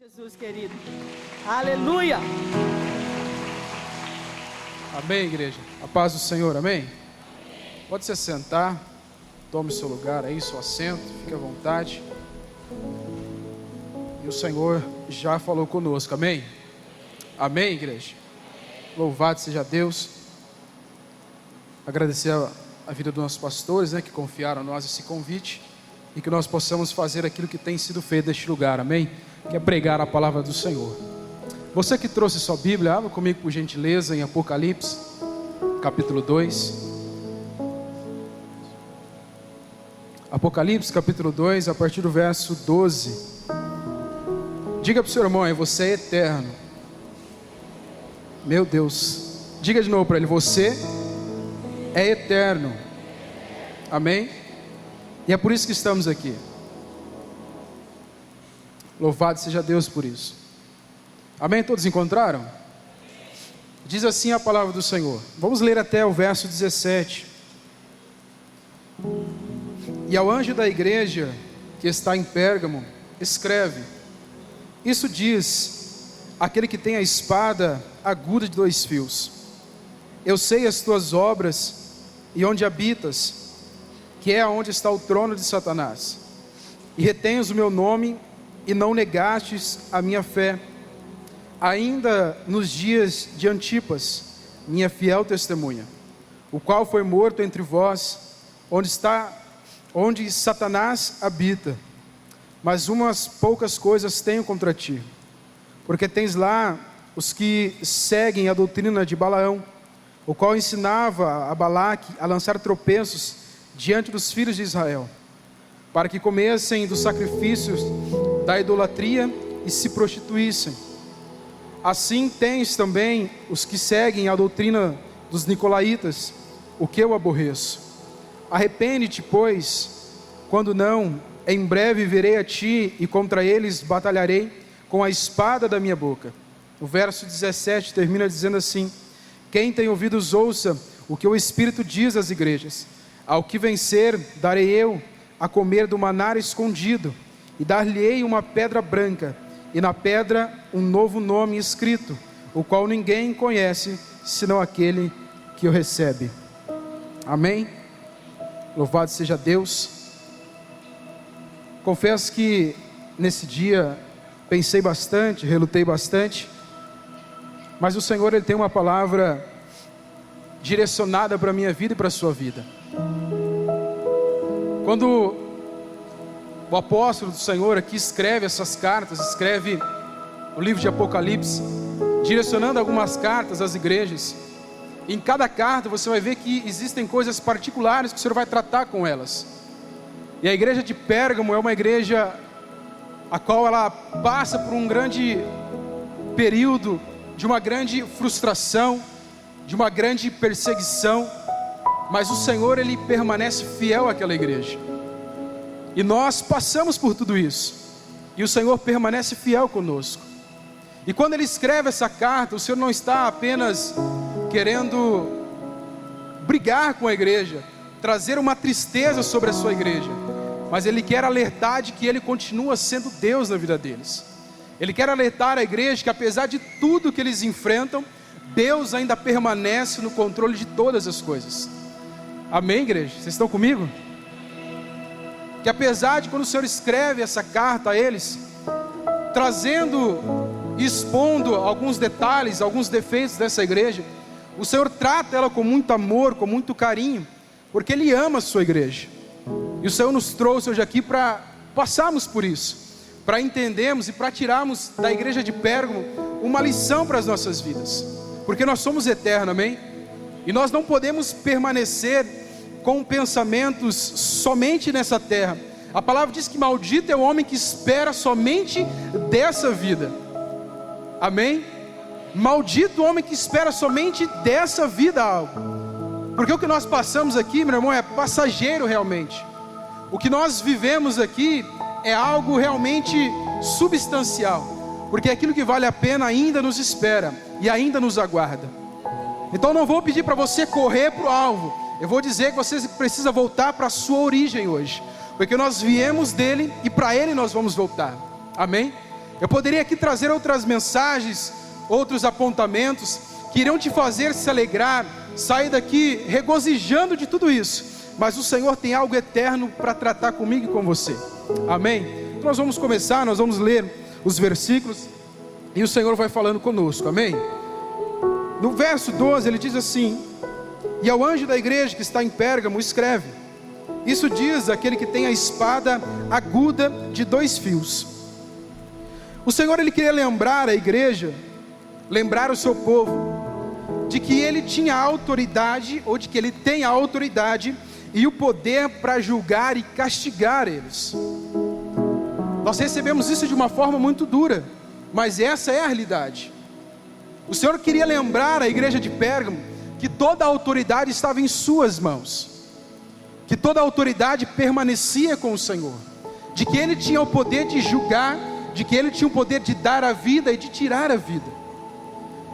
Jesus querido, aleluia. Amém, igreja, a paz do Senhor, amém? Pode se sentar, tome seu lugar aí, seu assento, fique à vontade. E o Senhor já falou conosco, amém? Amém, igreja? Louvado seja Deus. Agradecer a vida dos nossos pastores, que confiaram a nós esse convite, e que nós possamos fazer aquilo que tem sido feito neste lugar, amém? Que é pregar a palavra do Senhor. Você que trouxe sua Bíblia, abra comigo por gentileza em Apocalipse, capítulo 2. Apocalipse, capítulo 2, a partir do verso 12. Diga para o seu irmão aí, você é eterno. Meu Deus. Diga de novo para ele, você é eterno. Amém? E é por isso que estamos aqui. Louvado seja Deus por isso. Amém? Todos encontraram? Diz assim a palavra do Senhor. Vamos ler até o verso 17. E ao anjo da igreja que está em Pérgamo, escreve: isso diz aquele que tem a espada aguda de 2 fios. Eu sei as tuas obras e onde habitas, que é onde está o trono de Satanás. E retens o meu nome e não negastes a minha fé, ainda nos dias de Antipas, minha fiel testemunha, o qual foi morto entre vós, onde Satanás habita. Mas umas poucas coisas tenho contra ti, porque tens lá os que seguem a doutrina de Balaão, o qual ensinava a Balaque a lançar tropeços diante dos filhos de Israel, para que comessem dos sacrifícios da idolatria e se prostituíssem. Assim tens também os que seguem a doutrina dos nicolaítas, o que eu aborreço. Arrepende-te, pois, quando não, em breve virei a ti e contra eles batalharei com a espada da minha boca. O verso 17 termina dizendo assim: quem tem ouvidos ouça o que o Espírito diz às igrejas. Ao que vencer, darei eu a comer do maná escondido, e dar-lhe-ei uma pedra branca, e na pedra um novo nome escrito, o qual ninguém conhece, senão aquele que o recebe. Amém? Louvado seja Deus. Confesso que nesse dia pensei bastante, relutei bastante, mas o Senhor, Ele tem uma palavra direcionada para a minha vida e para a sua vida. Quando o apóstolo do Senhor aqui escreve essas cartas, escreve o livro de Apocalipse, direcionando algumas cartas às igrejas, em cada carta você vai ver que existem coisas particulares que o Senhor vai tratar com elas. E a igreja de Pérgamo é uma igreja a qual ela passa por um grande período de uma grande frustração, de uma grande perseguição, mas o Senhor, Ele permanece fiel àquela igreja. E nós passamos por tudo isso, e o Senhor permanece fiel conosco. E quando Ele escreve essa carta, o Senhor não está apenas querendo brigar com a igreja, trazer uma tristeza sobre a sua igreja, mas Ele quer alertar de que Ele continua sendo Deus na vida deles. Ele quer alertar a igreja que apesar de tudo que eles enfrentam, Deus ainda permanece no controle de todas as coisas. Amém, igreja? Vocês estão comigo? Que apesar de quando o Senhor escreve essa carta a eles, trazendo e expondo alguns detalhes, alguns defeitos dessa igreja, o Senhor trata ela com muito amor, com muito carinho, porque Ele ama a sua igreja. E o Senhor nos trouxe hoje aqui para passarmos por isso, para entendermos e para tirarmos da igreja de Pérgamo uma lição para as nossas vidas, porque nós somos eternos, amém? E nós não podemos permanecer com pensamentos somente nessa terra. A palavra diz que maldito é o homem que espera somente dessa vida. Amém? Maldito o homem que espera somente dessa vida algo. Porque o que nós passamos aqui, meu irmão, é passageiro realmente. O que nós vivemos aqui é algo realmente substancial, porque aquilo que vale a pena ainda nos espera e ainda nos aguarda. Então não vou pedir para você correr para o alvo, eu vou dizer que você precisa voltar para a sua origem hoje, porque nós viemos dele e para ele nós vamos voltar. Amém? Eu poderia aqui trazer outras mensagens, outros apontamentos, que irão te fazer se alegrar, sair daqui regozijando de tudo isso. Mas o Senhor tem algo eterno para tratar comigo e com você. Amém? Então nós vamos começar, nós vamos ler os versículos, e o Senhor vai falando conosco, amém? No verso 12 ele diz assim: e ao anjo da igreja que está em Pérgamo escreve: isso diz aquele que tem a espada aguda de 2 fios. O Senhor, ele queria lembrar a igreja, lembrar o seu povo, de que ele tinha autoridade, ou de que ele tem a autoridade e o poder para julgar e castigar eles. Nós recebemos isso de uma forma muito dura, mas essa é a realidade. O Senhor queria lembrar a igreja de Pérgamo que toda a autoridade estava em suas mãos, que toda a autoridade permanecia com o Senhor, de que ele tinha o poder de julgar, de que ele tinha o poder de dar a vida e de tirar a vida,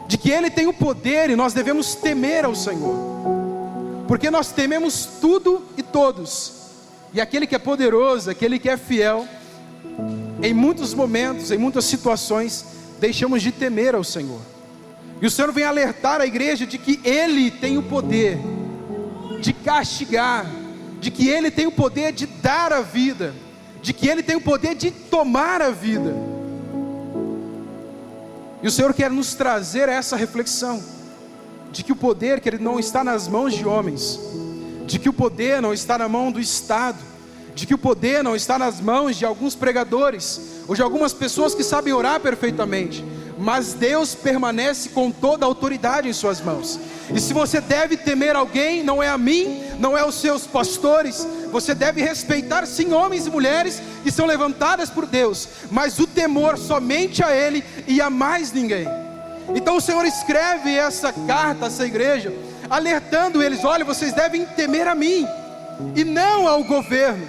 de que ele tem o poder, e nós devemos temer ao Senhor, porque nós tememos tudo e todos, e aquele que é poderoso, aquele que é fiel, em muitos momentos, em muitas situações, deixamos de temer ao Senhor. E o Senhor vem alertar a igreja de que ele tem o poder de castigar, de que ele tem o poder de dar a vida, de que ele tem o poder de tomar a vida. E o Senhor quer nos trazer essa reflexão, de que o poder, que ele não está nas mãos de homens, de que o poder não está na mão do Estado, de que o poder não está nas mãos de alguns pregadores, ou de algumas pessoas que sabem orar perfeitamente, mas Deus permanece com toda a autoridade em suas mãos. E se você deve temer alguém, não é a mim, não é os seus pastores, você deve respeitar sim homens e mulheres que são levantadas por Deus, mas o temor somente a Ele e a mais ninguém. Então o Senhor escreve essa carta a essa igreja, alertando eles: olha, vocês devem temer a mim, e não ao governo,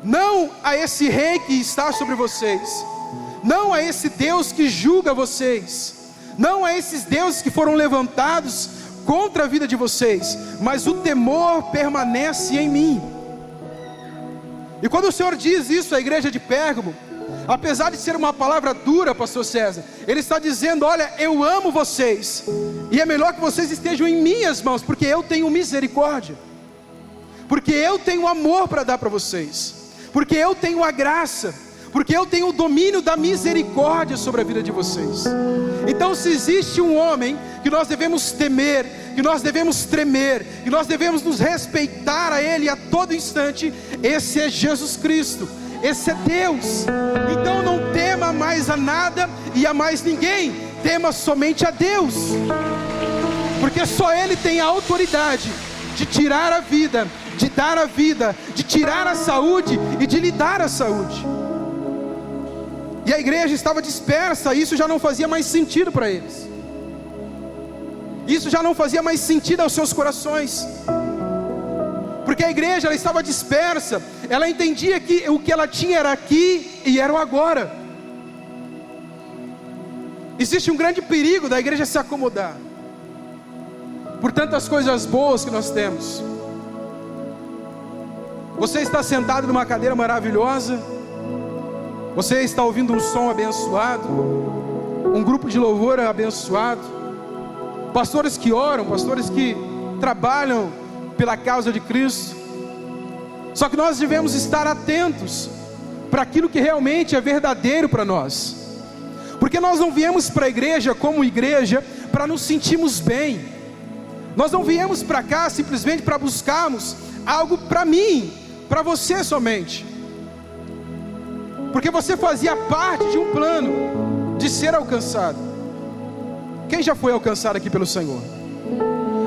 não a esse rei que está sobre vocês, não a esse Deus que julga vocês, não a esses deuses que foram levantados contra a vida de vocês, mas o temor permanece em mim. E quando o Senhor diz isso à igreja de Pérgamo, apesar de ser uma palavra dura, pastor César, ele está dizendo: olha, eu amo vocês, e é melhor que vocês estejam em minhas mãos, porque eu tenho misericórdia, porque eu tenho amor para dar para vocês, porque eu tenho a graça, porque eu tenho o domínio da misericórdia sobre a vida de vocês. Então, se existe um homem que nós devemos temer, que nós devemos tremer, que nós devemos nos respeitar a Ele a todo instante, esse é Jesus Cristo, esse é Deus. Então não tema mais a nada e a mais ninguém, tema somente a Deus, porque só Ele tem a autoridade de tirar a vida, de dar a vida, de tirar a saúde e de lhe dar a saúde. E a igreja estava dispersa, isso já não fazia mais sentido para eles, isso já não fazia mais sentido aos seus corações, porque a igreja, ela estava dispersa, ela entendia que o que ela tinha era aqui e era o agora. Existe um grande perigo da igreja se acomodar por tantas coisas boas que nós temos. Você está sentado numa cadeira maravilhosa, você está ouvindo um som abençoado, um grupo de louvor abençoado, pastores que oram, pastores que trabalham pela causa de Cristo. Só que nós devemos estar atentos para aquilo que realmente é verdadeiro para nós, porque nós não viemos para a igreja como igreja para nos sentirmos bem. Nós não viemos para cá simplesmente para buscarmos algo para mim, para você somente, porque você fazia parte de um plano de ser alcançado. Quem já foi alcançado aqui pelo Senhor?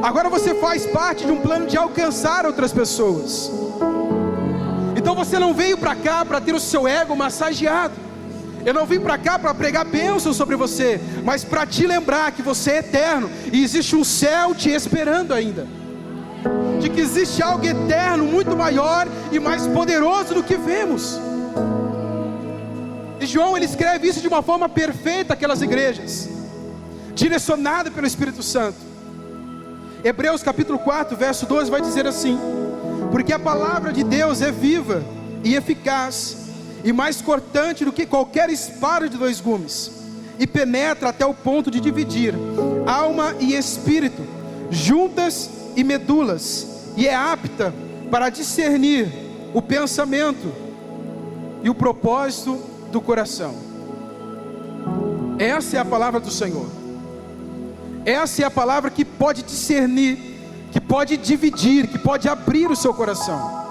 Agora você faz parte de um plano de alcançar outras pessoas. Então você não veio para cá para ter o seu ego massageado. Eu não vim para cá para pregar bênçãos sobre você, mas para te lembrar que você é eterno e existe um céu te esperando ainda, de que existe algo eterno, muito maior e mais poderoso do que vemos. E João, ele escreve isso de uma forma perfeita àquelas igrejas, direcionado pelo Espírito Santo. Hebreus capítulo 4, verso 12 vai dizer assim: porque a palavra de Deus é viva e eficaz, e mais cortante do que qualquer espada de 2 gumes, e penetra até o ponto de dividir alma e espírito, juntas e medulas, e é apta para discernir o pensamento e o propósito do coração. Essa é a palavra do Senhor. Essa é a palavra que pode discernir, que pode dividir, que pode abrir o seu coração.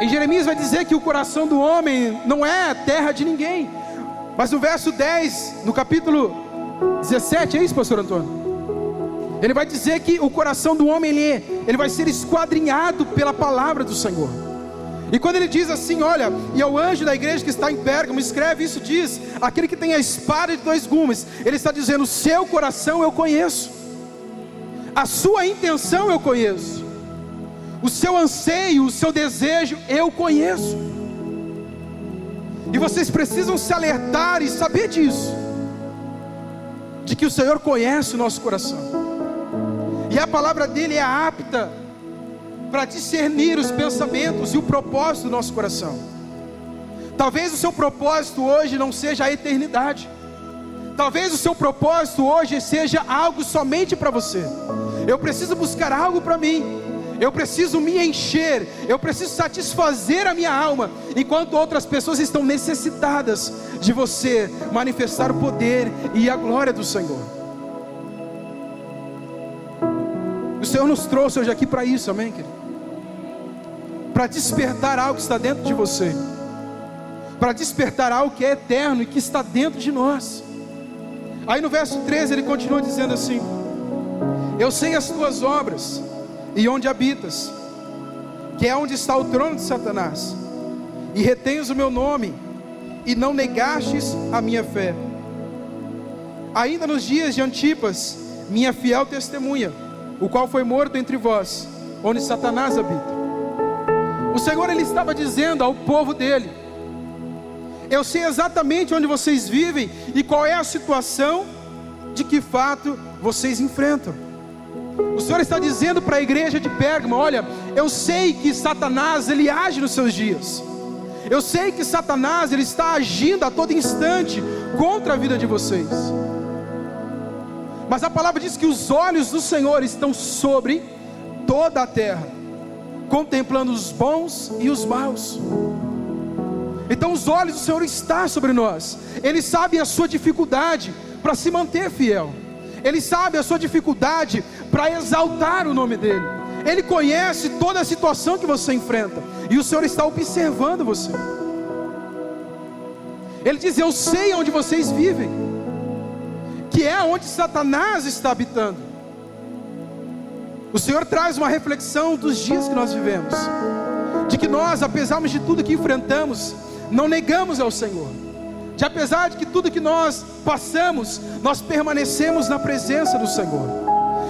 Em Jeremias vai dizer que o coração do homem não é terra de ninguém. Mas no verso 10, no capítulo 17, é isso, pastor Antônio? Ele vai dizer que o coração do homem, ele vai ser esquadrinhado pela palavra do Senhor. E quando ele diz assim, olha, e ao anjo da igreja que está em Pérgamo, escreve isso, diz, aquele que tem a espada de 2 gumes, ele está dizendo, o seu coração eu conheço, a sua intenção eu conheço, o seu anseio, o seu desejo eu conheço. E vocês precisam se alertar e saber disso, de que o Senhor conhece o nosso coração, e a palavra dele é apta para discernir os pensamentos e o propósito do nosso coração. Talvez o seu propósito hoje não seja a eternidade, talvez o seu propósito hoje seja algo somente para você. Eu preciso buscar algo para mim, eu preciso me encher, eu preciso satisfazer a minha alma, enquanto outras pessoas estão necessitadas de você manifestar o poder e a glória do Senhor. O Senhor nos trouxe hoje aqui para isso, amém, querido? Para despertar algo que está dentro de você, para despertar algo que é eterno e que está dentro de nós. Aí no verso 13 ele continua dizendo assim: eu sei as tuas obras e onde habitas, que é onde está o trono de Satanás, e retens o meu nome, e não negastes a minha fé, ainda nos dias de Antipas, minha fiel testemunha, o qual foi morto entre vós, onde Satanás habita. O Senhor, ele estava dizendo ao povo dele: eu sei exatamente onde vocês vivem e qual é a situação de que fato vocês enfrentam. O Senhor está dizendo para a igreja de Pérgamo: olha, eu sei que Satanás, ele age nos seus dias, eu sei que Satanás, ele está agindo a todo instante contra a vida de vocês, mas a palavra diz que os olhos do Senhor estão sobre toda a terra, contemplando os bons e os maus. Então os olhos do Senhor estão sobre nós. Ele sabe a sua dificuldade para se manter fiel, Ele sabe a sua dificuldade para exaltar o nome dEle. Ele conhece toda a situação que você enfrenta, e o Senhor está observando você. Ele diz: eu sei onde vocês vivem, que é onde Satanás está habitando. O Senhor traz uma reflexão dos dias que nós vivemos, de que nós, apesar de tudo que enfrentamos, não negamos ao Senhor, de apesar de que tudo que nós passamos, nós permanecemos na presença do Senhor.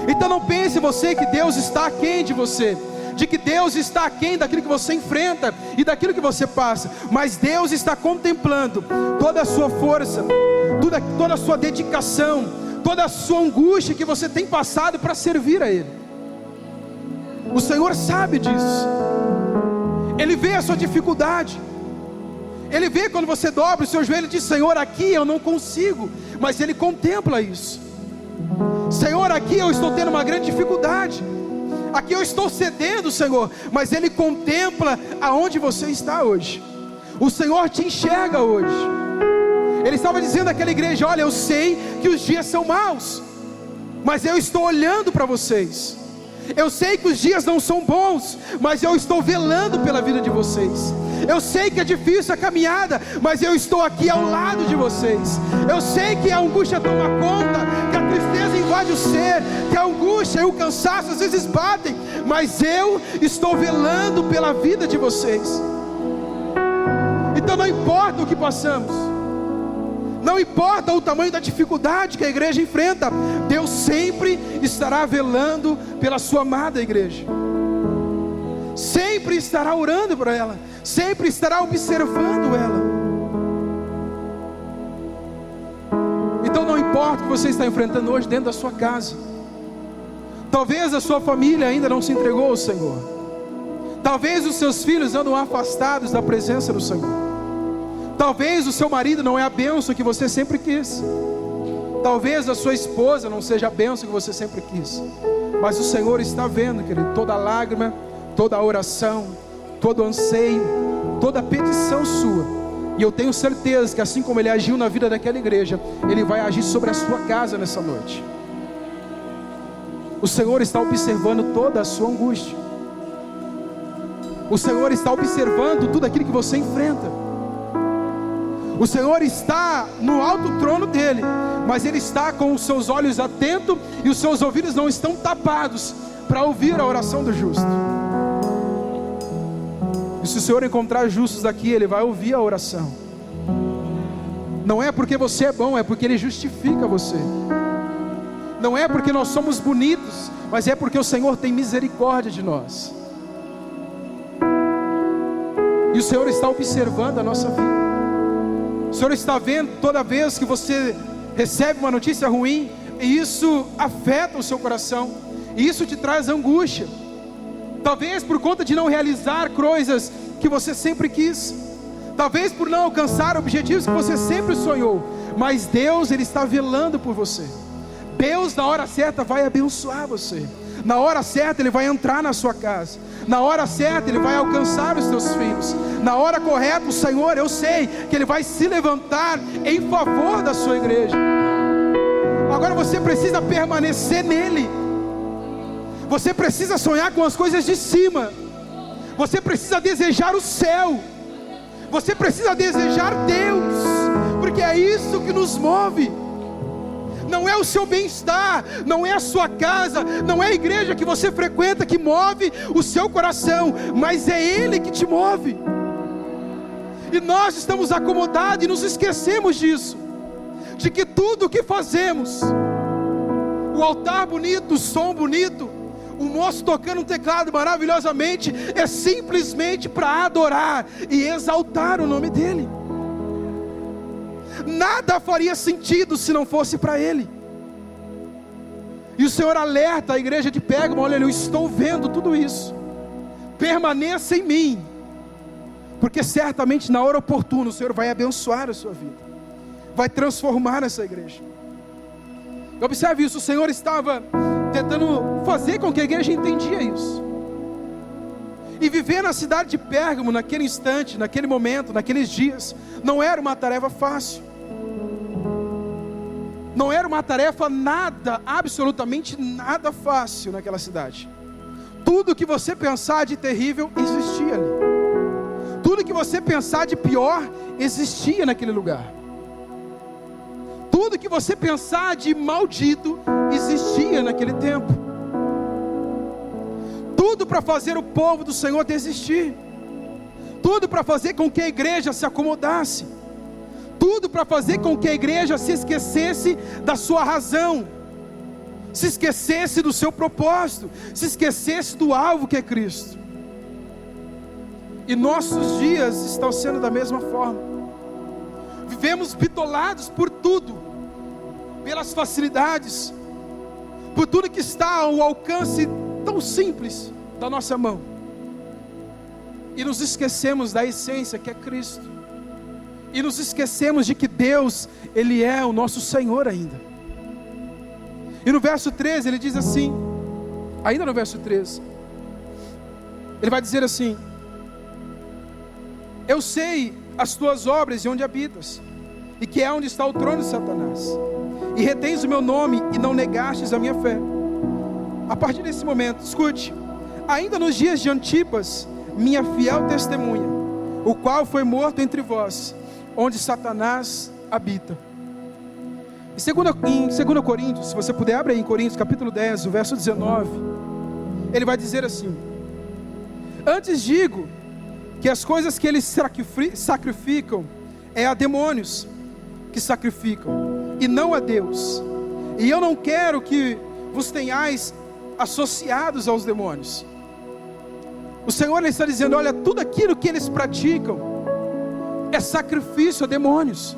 Então não pense você que Deus está aquém de você, de que Deus está aquém daquilo que você enfrenta e daquilo que você passa, mas Deus está contemplando toda a sua força, toda a sua dedicação, toda a sua angústia que você tem passado para servir a Ele. O Senhor sabe disso, Ele vê a sua dificuldade, Ele vê quando você dobra o seu joelho e diz: Senhor, aqui eu não consigo, mas Ele contempla isso. Senhor, aqui eu estou tendo uma grande dificuldade, aqui eu estou cedendo, Senhor, mas Ele contempla aonde você está hoje. O Senhor te enxerga hoje. Ele estava dizendo àquela igreja: olha, eu sei que os dias são maus, mas eu estou olhando para vocês. Eu sei que os dias não são bons, mas eu estou velando pela vida de vocês. Eu sei que é difícil a caminhada, mas eu estou aqui ao lado de vocês. Eu sei que a angústia toma conta, que a tristeza invade o ser, que a angústia e o cansaço às vezes batem, mas eu estou velando pela vida de vocês. Então não importa o que passamos, não importa o tamanho da dificuldade que a igreja enfrenta, Deus sempre estará velando pela sua amada igreja, sempre estará orando por ela, sempre estará observando ela. Então não importa o que você está enfrentando hoje dentro da sua casa. Talvez a sua família ainda não se entregou ao Senhor, Talvez os seus filhos andam afastados da presença do Senhor. Talvez o seu marido não é a bênção que você sempre quis. Talvez a sua esposa não seja a bênção que você sempre quis. Mas o Senhor está vendo, querido, toda lágrima, toda oração, todo anseio, toda petição sua. E eu tenho certeza que assim como Ele agiu na vida daquela igreja, Ele vai agir sobre a sua casa nessa noite. O Senhor está observando toda a sua angústia. O Senhor está observando tudo aquilo que você enfrenta. O Senhor está no alto trono dEle, mas Ele está com os seus olhos atentos e os seus ouvidos não estão tapados para ouvir a oração do justo. E se o Senhor encontrar justos aqui, Ele vai ouvir a oração. Não é porque você é bom, é porque Ele justifica você. Não é porque nós somos bonitos, mas é porque o Senhor tem misericórdia de nós. E o Senhor está observando a nossa vida. O Senhor está vendo toda vez que você recebe uma notícia ruim, e isso afeta o seu coração, e isso te traz angústia. Talvez por conta de não realizar coisas que você sempre quis, talvez por não alcançar objetivos que você sempre sonhou, mas Deus, Ele está velando por você. Deus na hora certa vai abençoar você. Na hora certa Ele vai entrar na sua casa. Na hora certa Ele vai alcançar os seus filhos. Na hora correta o Senhor, eu sei que Ele vai se levantar em favor da sua igreja. Agora você precisa permanecer nele. Você precisa sonhar com as coisas de cima. Você precisa desejar o céu. Você precisa desejar Deus, porque é isso que nos move. Não é o seu bem-estar, não é a sua casa, não é a igreja que você frequenta que move o seu coração, mas é Ele que te move. E nós estamos acomodados e nos esquecemos disso, de que tudo o que fazemos, o altar bonito, o som bonito, o moço tocando um teclado maravilhosamente, é simplesmente para adorar e exaltar o nome dEle. Nada faria sentido se não fosse para Ele. E o Senhor alerta a igreja de Pérgamo: olha, eu estou vendo tudo isso, permaneça em mim, porque certamente na hora oportuna o Senhor vai abençoar a sua vida, vai transformar essa igreja. Observe isso, o Senhor estava tentando fazer com que a igreja entendia isso. E viver na cidade de Pérgamo, naquele instante, naquele momento, naqueles dias, não era uma tarefa fácil. Não era uma tarefa nada, absolutamente nada fácil naquela cidade. Tudo que você pensar de terrível existia ali. Tudo que você pensar de pior existia naquele lugar. Tudo que você pensar de maldito existia naquele tempo. Tudo para fazer o povo do Senhor desistir. Tudo para fazer com que a igreja se acomodasse. Tudo para fazer com que a igreja se esquecesse da sua razão, se esquecesse do seu propósito, se esquecesse do alvo que é Cristo. E nossos dias estão sendo da mesma forma. Vivemos bitolados por tudo, pelas facilidades, por tudo que está ao alcance tão simples da nossa mão, e nos esquecemos da essência que é Cristo. E nos esquecemos de que Deus, Ele é o nosso Senhor ainda. E no verso 13 ele diz assim, ainda no verso 13, Ele vai dizer assim: eu sei as tuas obras e onde habitas, e que é onde está o trono de Satanás, e retens o meu nome e não negastes a minha fé. A partir desse momento, escute: ainda nos dias de Antipas, minha fiel testemunha, o qual foi morto entre vós, onde Satanás habita. Em 2 Coríntios, se você puder, abre aí em Coríntios capítulo 10, o verso 19. Ele vai dizer assim: antes digo que as coisas que eles sacrificam é a demônios que sacrificam, e não a Deus. E eu não quero que vos tenhais associados aos demônios. O Senhor, Ele está dizendo: olha, tudo aquilo que eles praticam é sacrifício a demônios.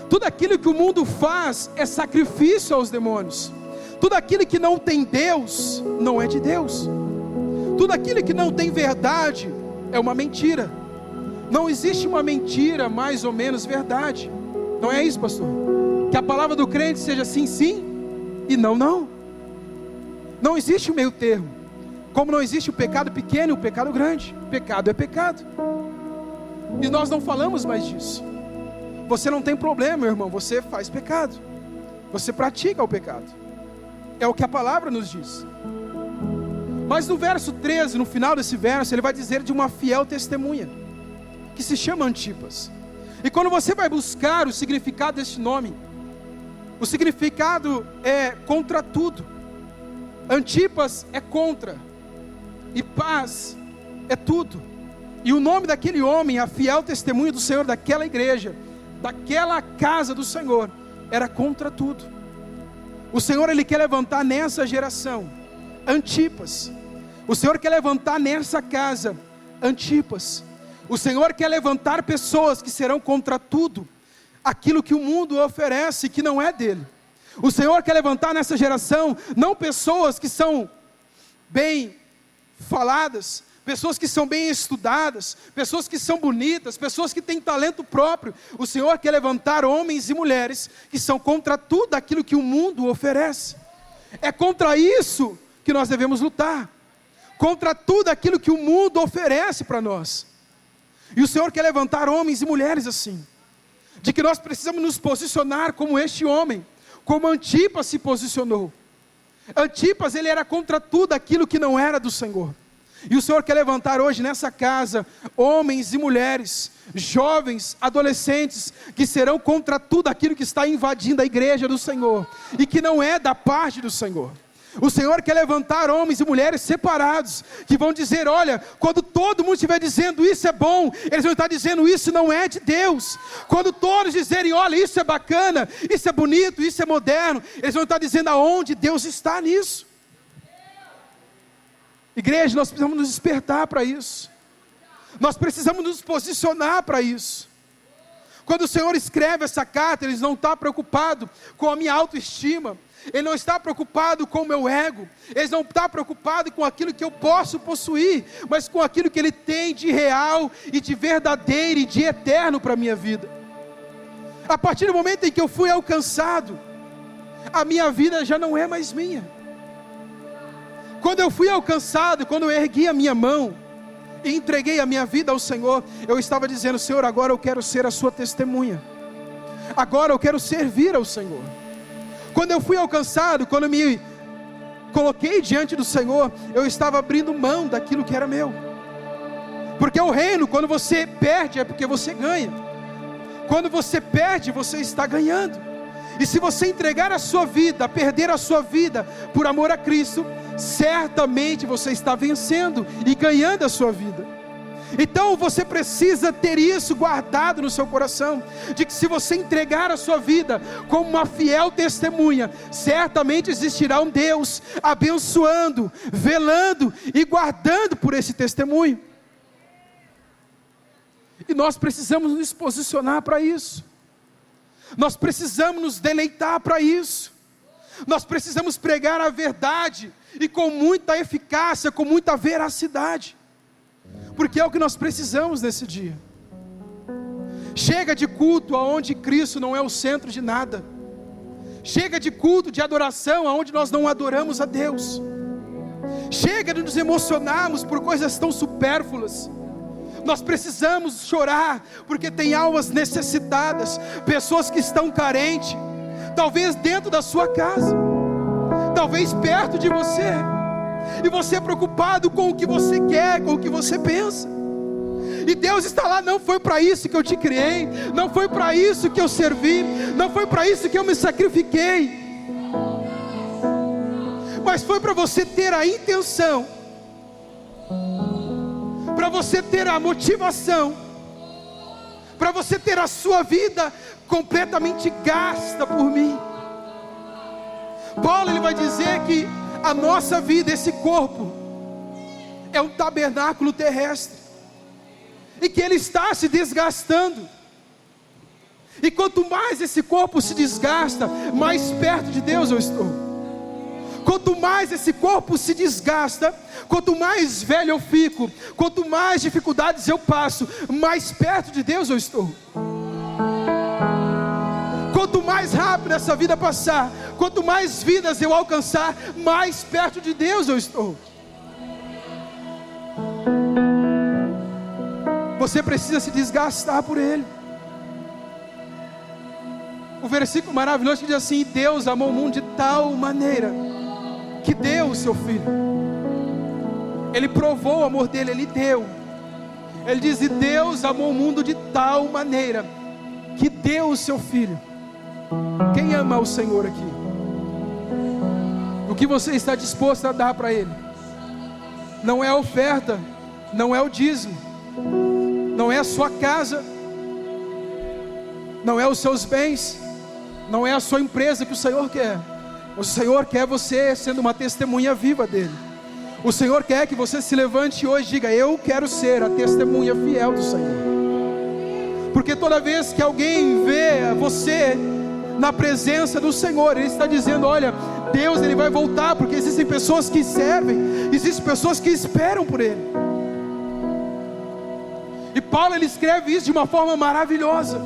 Tudo aquilo que o mundo faz é sacrifício aos demônios. Tudo aquilo que não tem Deus, não é de Deus. Tudo aquilo que não tem verdade é uma mentira. Não existe uma mentira mais ou menos verdade. Não é isso, pastor? Que a palavra do crente seja sim, sim e não, não. Não existe o meio termo. Como não existe o pecado pequeno e o pecado grande. Pecado é pecado. E nós não falamos mais disso. Você não tem problema, meu irmão, você faz pecado. Você pratica o pecado. É o que a palavra nos diz. Mas no verso 13, no final desse verso, ele vai dizer de uma fiel testemunha, que se chama Antipas. E quando você vai buscar o significado deste nome, o significado é contra tudo. Antipas é contra, e paz é tudo. E o nome daquele homem, a fiel testemunha do Senhor, daquela igreja, daquela casa do Senhor, era contra tudo. O Senhor, Ele quer levantar nessa geração Antipas. O Senhor quer levantar nessa casa Antipas. O Senhor quer levantar pessoas que serão contra tudo aquilo que o mundo oferece que não é dele. O Senhor quer levantar nessa geração não pessoas que são bem faladas, pessoas que são bem estudadas, pessoas que são bonitas, pessoas que têm talento próprio. O Senhor quer levantar homens e mulheres que são contra tudo aquilo que o mundo oferece. É contra isso que nós devemos lutar, contra tudo aquilo que o mundo oferece para nós. E o Senhor quer levantar homens e mulheres assim, de que nós precisamos nos posicionar como este homem, como Antipas se posicionou. Antipas, ele era contra tudo aquilo que não era do Senhor. E o Senhor quer levantar hoje nessa casa homens e mulheres, jovens, adolescentes, que serão contra tudo aquilo que está invadindo a igreja do Senhor e que não é da parte do Senhor. O Senhor quer levantar homens e mulheres separados, que vão dizer, olha, quando todo mundo estiver dizendo isso é bom, eles vão estar dizendo isso não é de Deus. Quando todos dizerem, olha, isso é bacana, isso é bonito, isso é moderno, eles vão estar dizendo aonde Deus está nisso. Igreja, nós precisamos nos despertar para isso. Nós precisamos nos posicionar para isso. Quando o Senhor escreve essa carta, Ele não está preocupado com a minha autoestima. Ele não está preocupado com o meu ego. Ele não está preocupado com aquilo que eu posso possuir, mas com aquilo que Ele tem de real e de verdadeiro e de eterno para a minha vida. A partir do momento em que eu fui alcançado, a minha vida já não é mais minha. Quando eu fui alcançado, quando eu ergui a minha mão e entreguei a minha vida ao Senhor, eu estava dizendo, Senhor, agora eu quero ser a sua testemunha. Agora eu quero servir ao Senhor. Quando eu fui alcançado, quando eu me coloquei diante do Senhor, eu estava abrindo mão daquilo que era meu. Porque o reino, quando você perde, é porque você ganha. Quando você perde, você está ganhando. E se você entregar a sua vida, perder a sua vida por amor a Cristo, certamente você está vencendo e ganhando a sua vida. Então você precisa ter isso guardado no seu coração, de que se você entregar a sua vida como uma fiel testemunha, certamente existirá um Deus abençoando, velando e guardando por esse testemunho. E nós precisamos nos posicionar para isso. Nós precisamos nos deleitar para isso. Nós precisamos pregar a verdade e com muita eficácia, com muita veracidade, porque é o que nós precisamos nesse dia. Chega de culto onde Cristo não é o centro de nada. Chega de culto de adoração onde nós não adoramos a Deus. Chega de nos emocionarmos por coisas tão supérfluas. Nós precisamos chorar porque tem almas necessitadas, pessoas que estão carentes, talvez dentro da sua casa, talvez perto de você, e você é preocupado com o que você quer, com o que você pensa. E Deus está lá, não foi para isso que eu te criei, não foi para isso que eu servi, não foi para isso que eu me sacrifiquei, mas foi para você ter a intenção, para você ter a motivação, para você ter a sua vida completamente gasta por mim. Paulo, ele vai dizer que a nossa vida, esse corpo, é um tabernáculo terrestre, e que ele está se desgastando, e quanto mais esse corpo se desgasta, mais perto de Deus eu estou. Quanto mais esse corpo se desgasta, quanto mais velho eu fico, quanto mais dificuldades eu passo, mais perto de Deus eu estou. Quanto mais rápido essa vida passar, quanto mais vidas eu alcançar, mais perto de Deus eu estou. Você precisa se desgastar por Ele. O versículo maravilhoso que diz assim: Deus amou o mundo de tal maneira que deu o seu Filho. Ele provou o amor dele, Ele deu. Ele diz: e Deus amou o mundo de tal maneira que deu o seu Filho. Quem ama o Senhor aqui? O que você está disposto a dar para Ele? Não é a oferta, não é o dízimo, não é a sua casa, não é os seus bens, não é a sua empresa que o Senhor quer. O Senhor quer você sendo uma testemunha viva dEle. O Senhor quer que você se levante hoje e diga: eu quero ser a testemunha fiel do Senhor. Porque toda vez que alguém vê você na presença do Senhor, Ele está dizendo: olha, Deus, Ele vai voltar, porque existem pessoas que servem, existem pessoas que esperam por Ele. E Paulo, ele escreve isso de uma forma maravilhosa.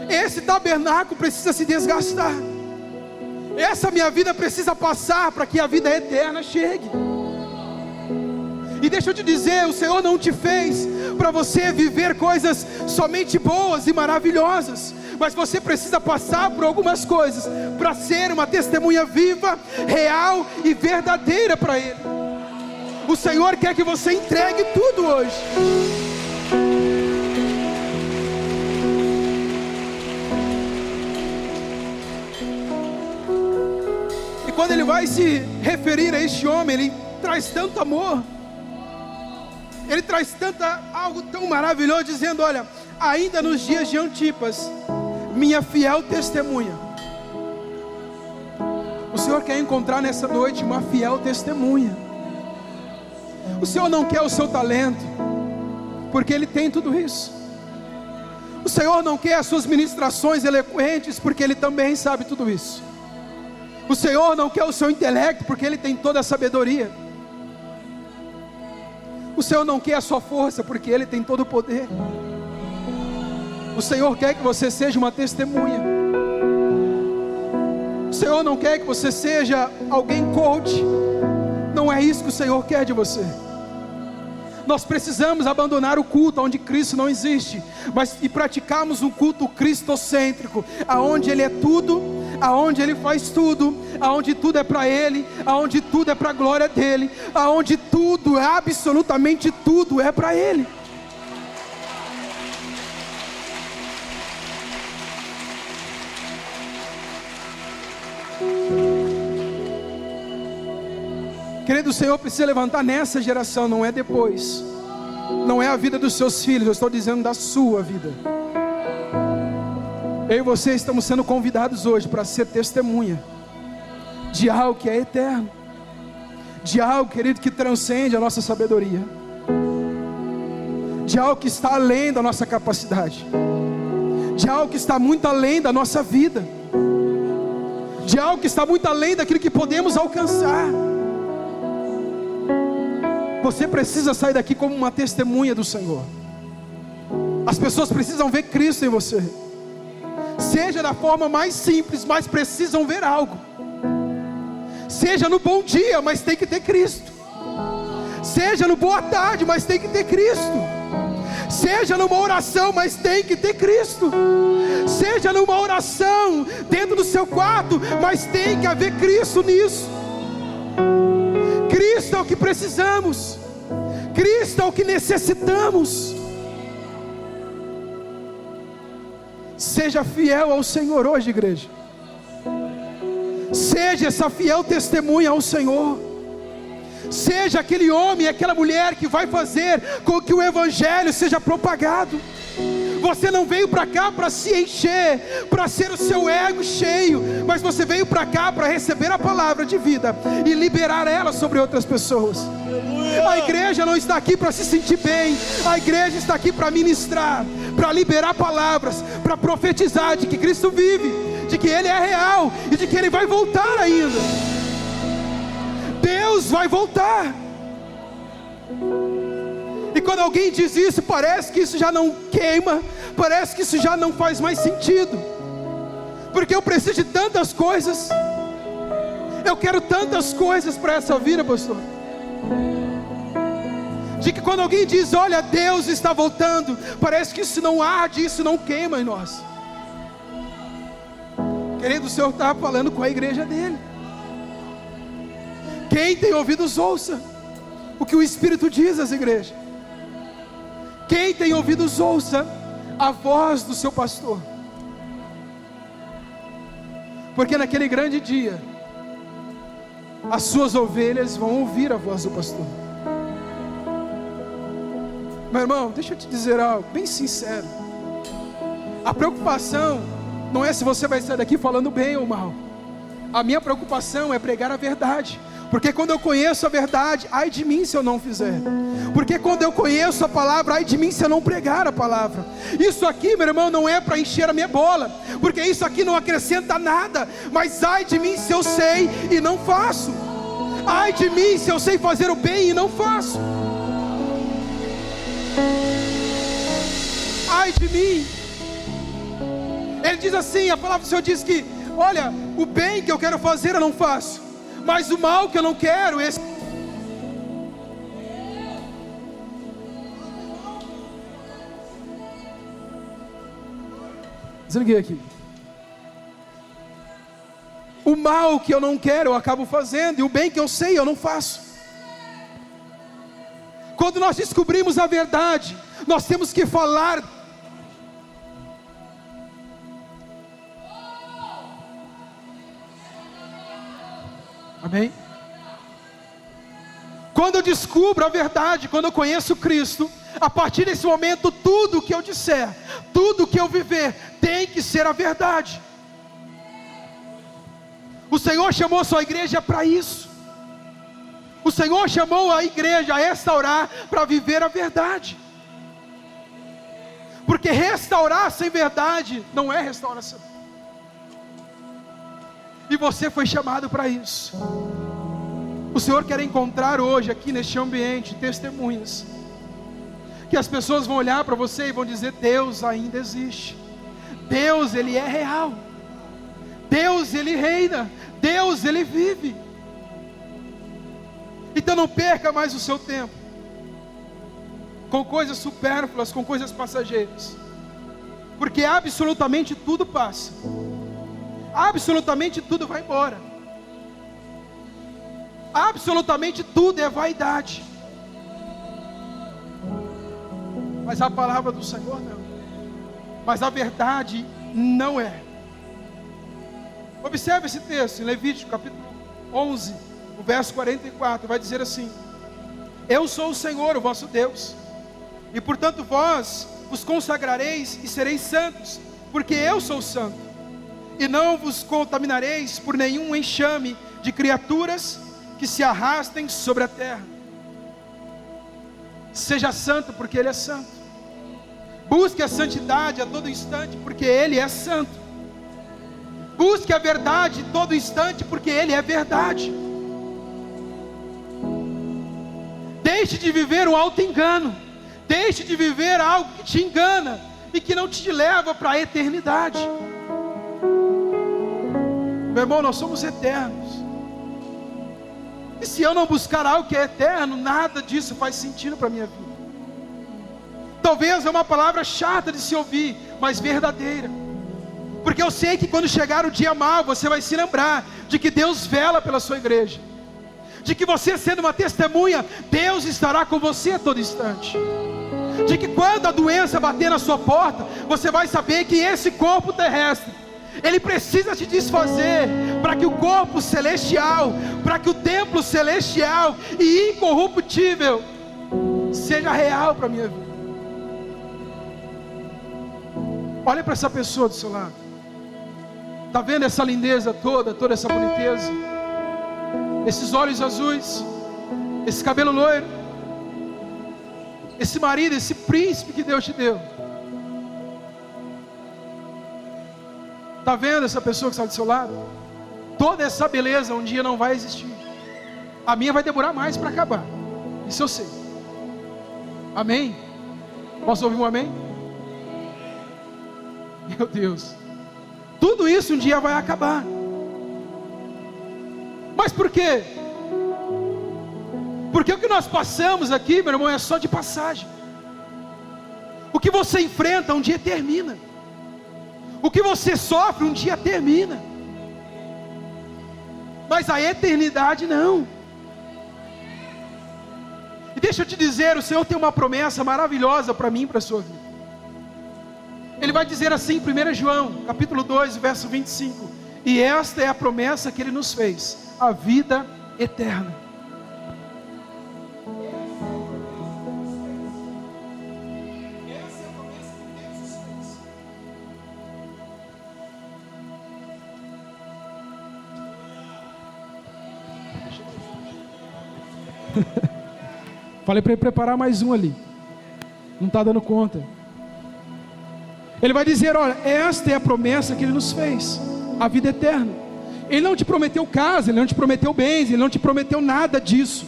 Esse tabernáculo precisa se desgastar. Essa minha vida precisa passar para que a vida eterna chegue. E deixa eu te dizer, o Senhor não te fez para você viver coisas somente boas e maravilhosas, mas você precisa passar por algumas coisas para ser uma testemunha viva, real e verdadeira para Ele. O Senhor quer que você entregue tudo hoje. E quando Ele vai se referir a este homem, Ele traz tanto amor, Ele traz algo tão maravilhoso, dizendo: olha, ainda nos dias de Antipas, minha fiel testemunha. O Senhor quer encontrar nessa noite uma fiel testemunha. O Senhor não quer o seu talento, porque Ele tem tudo isso. O Senhor não quer as suas ministrações eloquentes, porque Ele também sabe tudo isso. O Senhor não quer o seu intelecto, porque Ele tem toda a sabedoria. O Senhor não quer a sua força, porque Ele tem todo o poder. O Senhor quer que você seja uma testemunha. O Senhor não quer que você seja alguém coach. Não é isso que o Senhor quer de você. Nós precisamos abandonar o culto onde Cristo não existe, e praticarmos um culto cristocêntrico, aonde Ele é tudo, aonde Ele faz tudo, aonde tudo é para Ele, aonde tudo é para a glória dEle, aonde tudo, absolutamente tudo é para Ele. Querido, o Senhor precisa levantar nessa geração, não é depois. Não é a vida dos seus filhos, eu estou dizendo da sua vida. Eu e você estamos sendo convidados hoje para ser testemunha de algo que é eterno, de algo, querido, que transcende a nossa sabedoria, de algo que está além da nossa capacidade, de algo que está muito além da nossa vida, de algo que está muito além daquilo que podemos alcançar. Você precisa sair daqui como uma testemunha do Senhor. As pessoas precisam ver Cristo em você. Seja da forma mais simples, mas precisam ver algo. Seja no bom dia, mas tem que ter Cristo. Seja no boa tarde, mas tem que ter Cristo. Seja numa oração, mas tem que ter Cristo. Seja numa oração dentro do seu quarto, mas tem que haver Cristo nisso. Cristo é o que precisamos. Cristo é o que necessitamos. Seja fiel ao Senhor hoje, igreja. Seja essa fiel testemunha ao Senhor. Seja aquele homem, aquela mulher que vai fazer com que o Evangelho seja propagado. Você não veio para cá para se encher, para ser o seu ego cheio, mas você veio para cá para receber a palavra de vida e liberar ela sobre outras pessoas. A igreja não está aqui para se sentir bem, a igreja está aqui para ministrar, para liberar palavras, para profetizar de que Cristo vive, de que Ele é real e de que Ele vai voltar ainda. Deus vai voltar. E quando alguém diz isso, parece que isso já não queima, parece que isso já não faz mais sentido, porque eu preciso de tantas coisas, eu quero tantas coisas para essa vida, pastor. De que quando alguém diz, olha, Deus está voltando, parece que isso não arde, isso não queima em nós. Querido, o Senhor está falando com a igreja dele. Quem tem ouvidos, ouça o que o Espírito diz às igrejas. Quem tem ouvidos, ouça a voz do seu pastor. Porque naquele grande dia, as suas ovelhas vão ouvir a voz do pastor. Meu irmão, deixa eu te dizer algo bem sincero. A preocupação não é se você vai sair daqui falando bem ou mal. A minha preocupação é pregar a verdade. Porque quando eu conheço a verdade, ai de mim se eu não fizer. Porque quando eu conheço a palavra, ai de mim se eu não pregar a palavra. Isso aqui, meu irmão, não é para encher a minha bola, porque isso aqui não acrescenta nada. Mas ai de mim se eu sei e não faço. Ai de mim se eu sei fazer o bem e não faço. Ai de mim. Ele diz assim, a palavra do Senhor diz que, olha, o bem que eu quero fazer eu não faço, mas o mal que eu não quero, esse... Desliguei aqui. O mal que eu não quero eu acabo fazendo, e o bem que eu sei eu não faço. Quando nós descobrimos a verdade, nós temos que falar. Amém? Quando eu descubro a verdade, quando eu conheço Cristo, a partir desse momento, tudo que eu disser, tudo que eu viver, tem que ser a verdade. O Senhor chamou a sua igreja para isso. O Senhor chamou a igreja a restaurar, para viver a verdade. Porque restaurar sem verdade não é restauração. E você foi chamado para isso. O Senhor quer encontrar hoje aqui neste ambiente testemunhas, que as pessoas vão olhar para você e vão dizer, Deus ainda existe. Deus, Ele é real. Deus, Ele reina. Deus, Ele vive. Então não perca mais o seu tempo com coisas supérfluas, com coisas passageiras, porque absolutamente tudo passa. Absolutamente tudo vai embora. Absolutamente tudo é vaidade. Mas a palavra do Senhor não. Mas a verdade não é. Observe esse texto em Levítico capítulo 11, o verso 44, vai dizer assim: eu sou o Senhor, o vosso Deus, e portanto vós vos consagrareis e sereis santos, porque eu sou santo. E não vos contaminareis por nenhum enxame de criaturas que se arrastem sobre a terra. Seja santo, porque Ele é santo. Busque a santidade a todo instante, porque Ele é santo. Busque a verdade a todo instante, porque Ele é verdade. Deixe de viver um auto-engano. Deixe de viver algo que te engana e que não te leva para a eternidade. Meu irmão, nós somos eternos. E se eu não buscar algo que é eterno, nada disso faz sentido para a minha vida. Talvez é uma palavra chata de se ouvir, mas verdadeira. Porque eu sei que quando chegar o dia mau, você vai se lembrar de que Deus vela pela sua igreja. De que você sendo uma testemunha, Deus estará com você a todo instante. De que quando a doença bater na sua porta, você vai saber que esse corpo terrestre, ele precisa se desfazer, para que o corpo celestial, para que o templo celestial e incorruptível seja real para a minha vida. Olha para essa pessoa do seu lado. Está vendo essa lindeza toda, toda essa boniteza? Esses olhos azuis, esse cabelo loiro, esse marido, esse príncipe que Deus te deu. Está vendo essa pessoa que está do seu lado? Toda essa beleza um dia não vai existir. A minha vai demorar mais para acabar. Isso eu sei. Amém? Posso ouvir um amém? Meu Deus. Tudo isso um dia vai acabar. Mas por quê? Porque o que nós passamos aqui, meu irmão, é só de passagem. O que você enfrenta um dia termina. O que você sofre um dia termina. Mas a eternidade não. E deixa eu te dizer, o Senhor tem uma promessa maravilhosa para mim e para a sua vida. Ele vai dizer assim, 1 João, capítulo 2, verso 25. E esta é a promessa que Ele nos fez, a vida eterna. Essa é a promessa que Deus nos fez. Falei para ele preparar mais um ali. Não está dando conta. Ele vai dizer, olha, esta é a promessa que Ele nos fez, a vida eterna. Ele não te prometeu casa, Ele não te prometeu bens, Ele não te prometeu nada disso.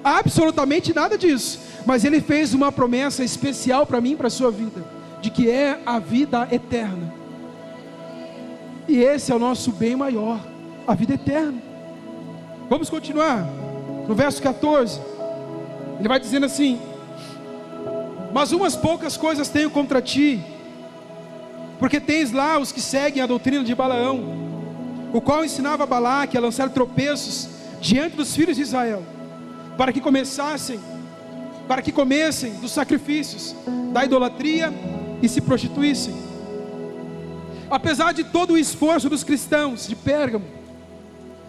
Absolutamente nada disso. Mas Ele fez uma promessa especial para mim e para a sua vida, de que é a vida eterna. E esse é o nosso bem maior, a vida eterna. Vamos continuar. No verso 14, Ele vai dizendo assim: mas umas poucas coisas tenho contra ti, porque tens lá os que seguem a doutrina de Balaão, o qual ensinava Balaque a lançar tropeços diante dos filhos de Israel, para que comessem dos sacrifícios da idolatria e se prostituíssem. Apesar de todo o esforço dos cristãos de Pérgamo,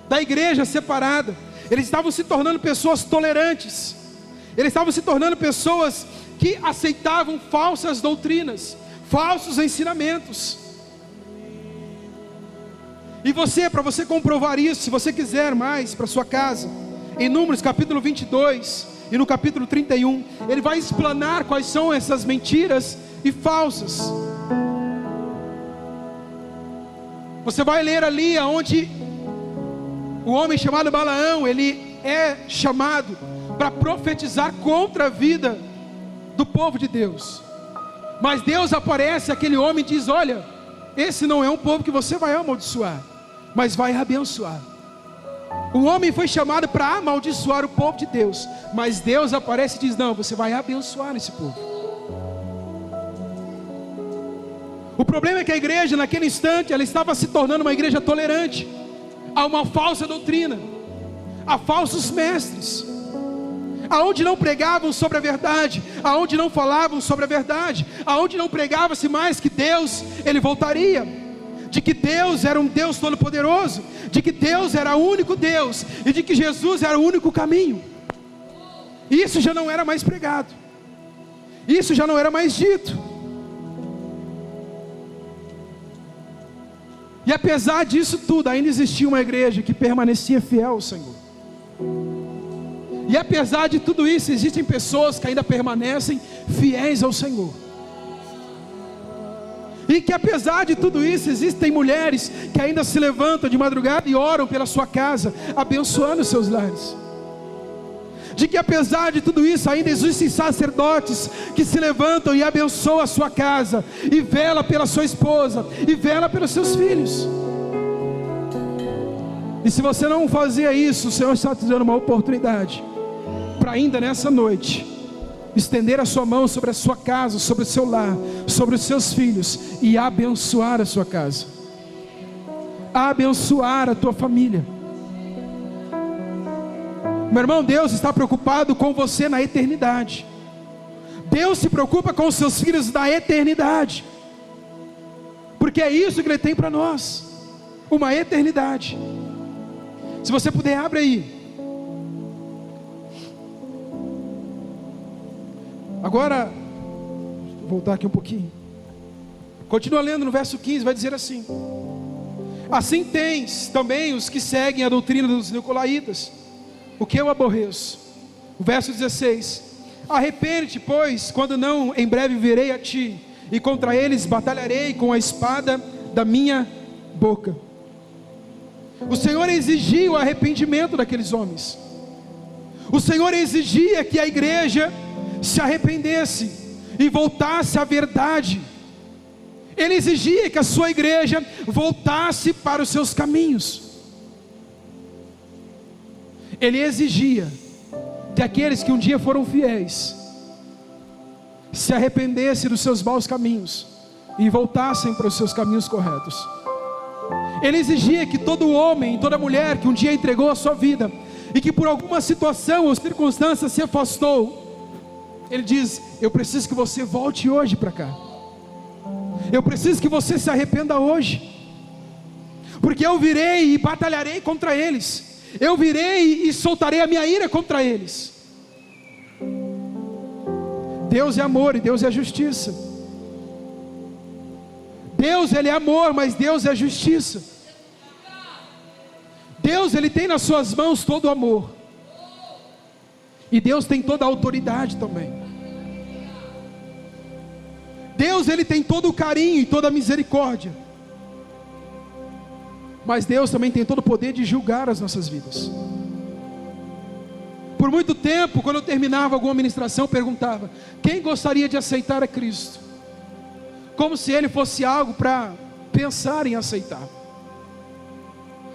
da igreja separada, eles estavam se tornando pessoas tolerantes. Eles estavam se tornando pessoas que aceitavam falsas doutrinas, falsos ensinamentos. E você, para você comprovar isso, se você quiser mais para sua casa, em Números capítulo 22 e no capítulo 31, ele vai explanar quais são essas mentiras e falsas. Você vai ler ali aonde o homem chamado Balaão, ele é chamado para profetizar contra a vida do povo de Deus. Mas Deus aparece, aquele homem diz: olha, esse não é um povo que você vai amaldiçoar, mas vai abençoar. O homem foi chamado para amaldiçoar o povo de Deus, mas Deus aparece e diz: não, você vai abençoar esse povo. O problema é que a igreja naquele instante, ela estava se tornando uma igreja tolerante a uma falsa doutrina, a falsos mestres, aonde não pregavam sobre a verdade, aonde não falavam sobre a verdade, aonde não pregava-se mais que Deus, Ele voltaria, de que Deus era um Deus todo-poderoso, de que Deus era o único Deus, e de que Jesus era o único caminho. Isso já não era mais pregado, isso já não era mais dito. E apesar disso tudo, ainda existia uma igreja que permanecia fiel ao Senhor. E apesar de tudo isso, existem pessoas que ainda permanecem fiéis ao Senhor. E que apesar de tudo isso, existem mulheres que ainda se levantam de madrugada e oram pela sua casa, abençoando os seus lares. De que apesar de tudo isso, ainda existem sacerdotes que se levantam e abençoam a sua casa, e vela pela sua esposa, e vela pelos seus filhos. E se você não fazia isso, o Senhor está te dando uma oportunidade para ainda nessa noite estender a sua mão sobre a sua casa, sobre o seu lar, sobre os seus filhos, e abençoar a sua casa, abençoar a tua família. Meu irmão, Deus está preocupado com você na eternidade. Deus se preocupa com os seus filhos da eternidade, porque é isso que Ele tem para nós, uma eternidade. Se você puder, abre aí. Agora, vou voltar aqui um pouquinho. Continua lendo no verso 15, vai dizer assim: assim tens também os que seguem a doutrina dos nicolaítas, o que eu aborreço. O verso 16: arrepende-te, pois, quando não, em breve virei a ti, e contra eles batalharei com a espada da minha boca. O Senhor exigia o arrependimento daqueles homens. O Senhor exigia que a igreja se arrependesse e voltasse à verdade. Ele exigia que a sua igreja voltasse para os seus caminhos. Ele exigia que aqueles que um dia foram fiéis se arrependessem dos seus maus caminhos e voltassem para os seus caminhos corretos. Ele exigia que todo homem, toda mulher que um dia entregou a sua vida e que por alguma situação ou circunstância se afastou, ele diz: eu preciso que você volte hoje para cá. Eu preciso que você se arrependa hoje, porque eu virei e batalharei contra eles. Eu virei e soltarei a minha ira contra eles. Deus é amor e Deus é justiça. Deus, Ele é amor, mas Deus é justiça. Deus, Ele tem nas suas mãos todo o amor, e Deus tem toda a autoridade também. Deus, Ele tem todo o carinho e toda a misericórdia, mas Deus também tem todo o poder de julgar as nossas vidas. Por muito tempo, quando eu terminava alguma ministração, eu perguntava: quem gostaria de aceitar a Cristo? Como se Ele fosse algo para pensar em aceitar,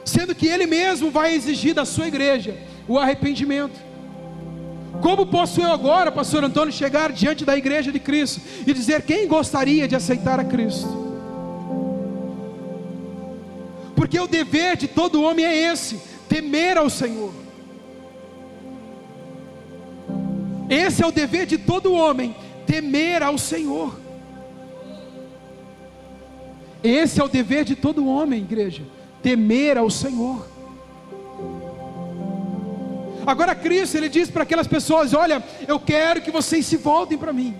sendo que Ele mesmo vai exigir da sua igreja o arrependimento. Como posso eu agora, pastor Antônio, chegar diante da igreja de Cristo e dizer: quem gostaria de aceitar a Cristo? Porque o dever de todo homem é esse: temer ao Senhor. Esse é o dever de todo homem: temer ao Senhor. Esse é o dever de todo homem, igreja: temer ao Senhor. Agora Cristo, Ele diz para aquelas pessoas: olha, eu quero que vocês se voltem para mim.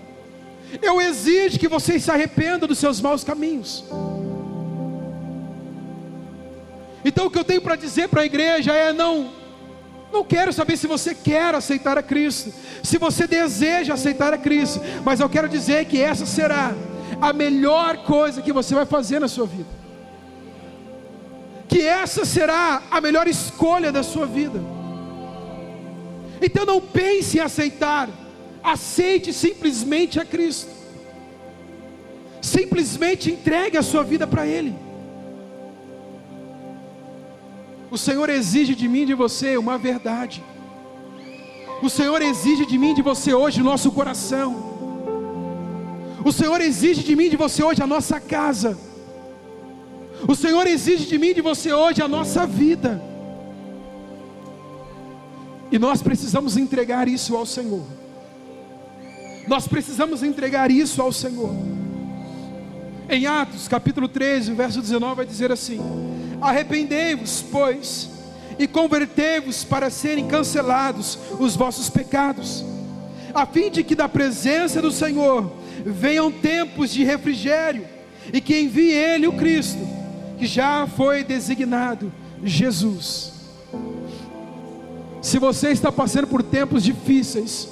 Eu exijo que vocês se arrependam dos seus maus caminhos. Então o que eu tenho para dizer para a igreja é: não quero saber se você quer aceitar a Cristo, se você deseja aceitar a Cristo, mas eu quero dizer que essa será a melhor coisa que você vai fazer na sua vida, que essa será a melhor escolha da sua vida. Então não pense em aceitar, aceite simplesmente a Cristo, simplesmente entregue a sua vida para Ele. O Senhor exige de mim e de você uma verdade. O Senhor exige de mim e de você hoje o nosso coração. O Senhor exige de mim e de você hoje a nossa casa. O Senhor exige de mim e de você hoje a nossa vida. E nós precisamos entregar isso ao Senhor. Nós precisamos entregar isso ao Senhor. Em Atos capítulo 13, verso 19 vai dizer assim: arrependei-vos, pois, e convertei-vos para serem cancelados os vossos pecados, a fim de que da presença do Senhor venham tempos de refrigério, e que envie Ele o Cristo, que já foi designado Jesus. Se você está passando por tempos difíceis,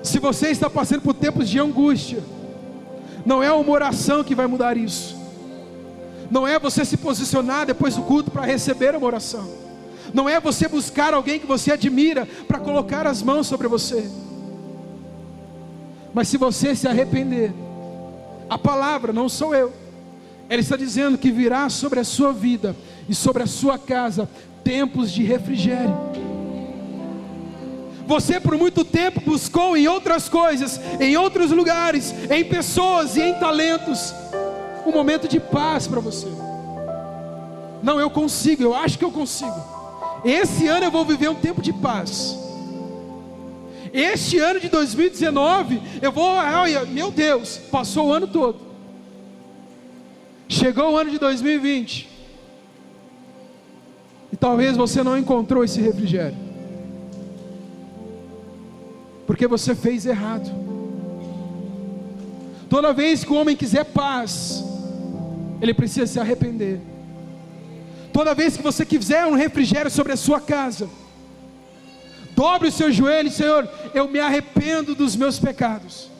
se você está passando por tempos de angústia, não é uma oração que vai mudar isso. Não é você se posicionar depois do culto para receber uma oração. Não é você buscar alguém que você admira para colocar as mãos sobre você. Mas se você se arrepender, a palavra, não sou eu, ela está dizendo que virá sobre a sua vida e sobre a sua casa tempos de refrigério. Você por muito tempo buscou em outras coisas, em outros lugares, em pessoas e em talentos, um momento de paz para você. Não, eu consigo, eu acho que eu consigo. Esse ano eu vou viver um tempo de paz. Este ano de 2019, eu vou, olha, meu Deus, passou o ano todo. Chegou o ano de 2020. E talvez você não encontrou esse refrigério, porque você fez errado. Toda vez que o homem quiser paz, ele precisa se arrepender. Toda vez que você quiser um refrigério sobre a sua casa, dobre os seus joelhos: Senhor, eu me arrependo dos meus pecados.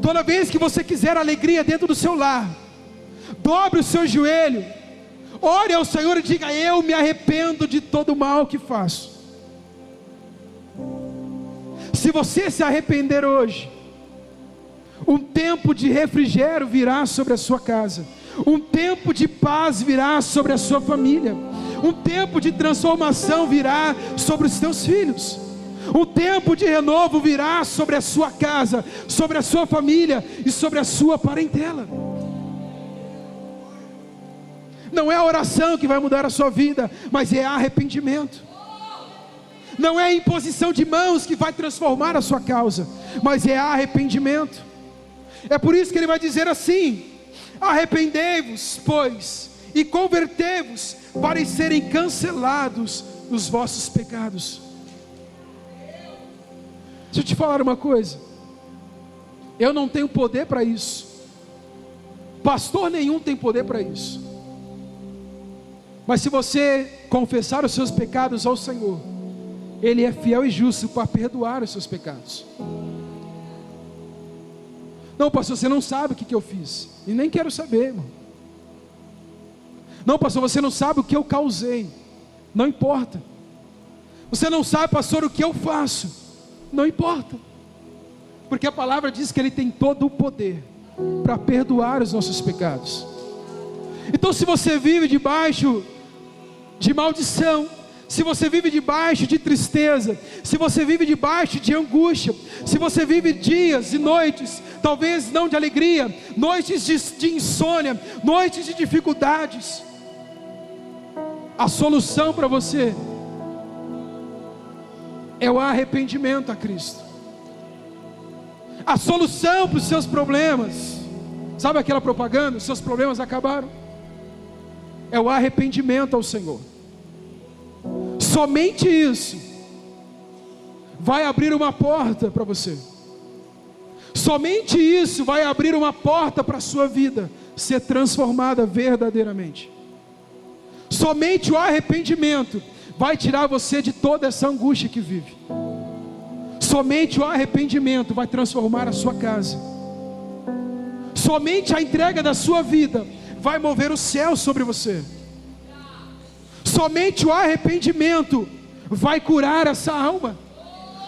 Toda vez que você quiser alegria dentro do seu lar, dobre o seu joelho, ore ao Senhor e diga: eu me arrependo de todo o mal que faço. Se você se arrepender hoje, um tempo de refrigério virá sobre a sua casa, um tempo de paz virá sobre a sua família, um tempo de transformação virá sobre os teus filhos, um tempo de renovo virá sobre a sua casa, sobre a sua família e sobre a sua parentela. Não é a oração que vai mudar a sua vida, mas é arrependimento. Não é a imposição de mãos que vai transformar a sua causa, mas é arrependimento. É por isso que ele vai dizer assim: arrependei-vos, pois, e convertei-vos, para serem cancelados os vossos pecados. Deixa eu te falar uma coisa, eu não tenho poder para isso, pastor nenhum tem poder para isso, mas se você confessar os seus pecados ao Senhor, Ele é fiel e justo para perdoar os seus pecados. Não, pastor, você não sabe o que eu fiz, e nem quero saber, irmão. Não, pastor, você não sabe o que eu causei, não importa. Você não sabe, pastor, o que eu faço, não importa, porque a palavra diz que Ele tem todo o poder para perdoar os nossos pecados. Então, se você vive debaixo de maldição, se você vive debaixo de tristeza, se você vive debaixo de angústia, se você vive dias e noites, talvez não de alegria, noites de insônia, noites de dificuldades, a solução para você é o arrependimento a Cristo. A solução para os seus problemas, sabe aquela propaganda, os seus problemas acabaram? É o arrependimento ao Senhor. Somente isso vai abrir uma porta para você. Somente isso vai abrir uma porta para a sua vida ser transformada verdadeiramente. Somente o arrependimento vai tirar você de toda essa angústia que vive. Somente o arrependimento vai transformar a sua casa. Somente a entrega da sua vida vai mover o céu sobre você. Somente o arrependimento vai curar essa alma.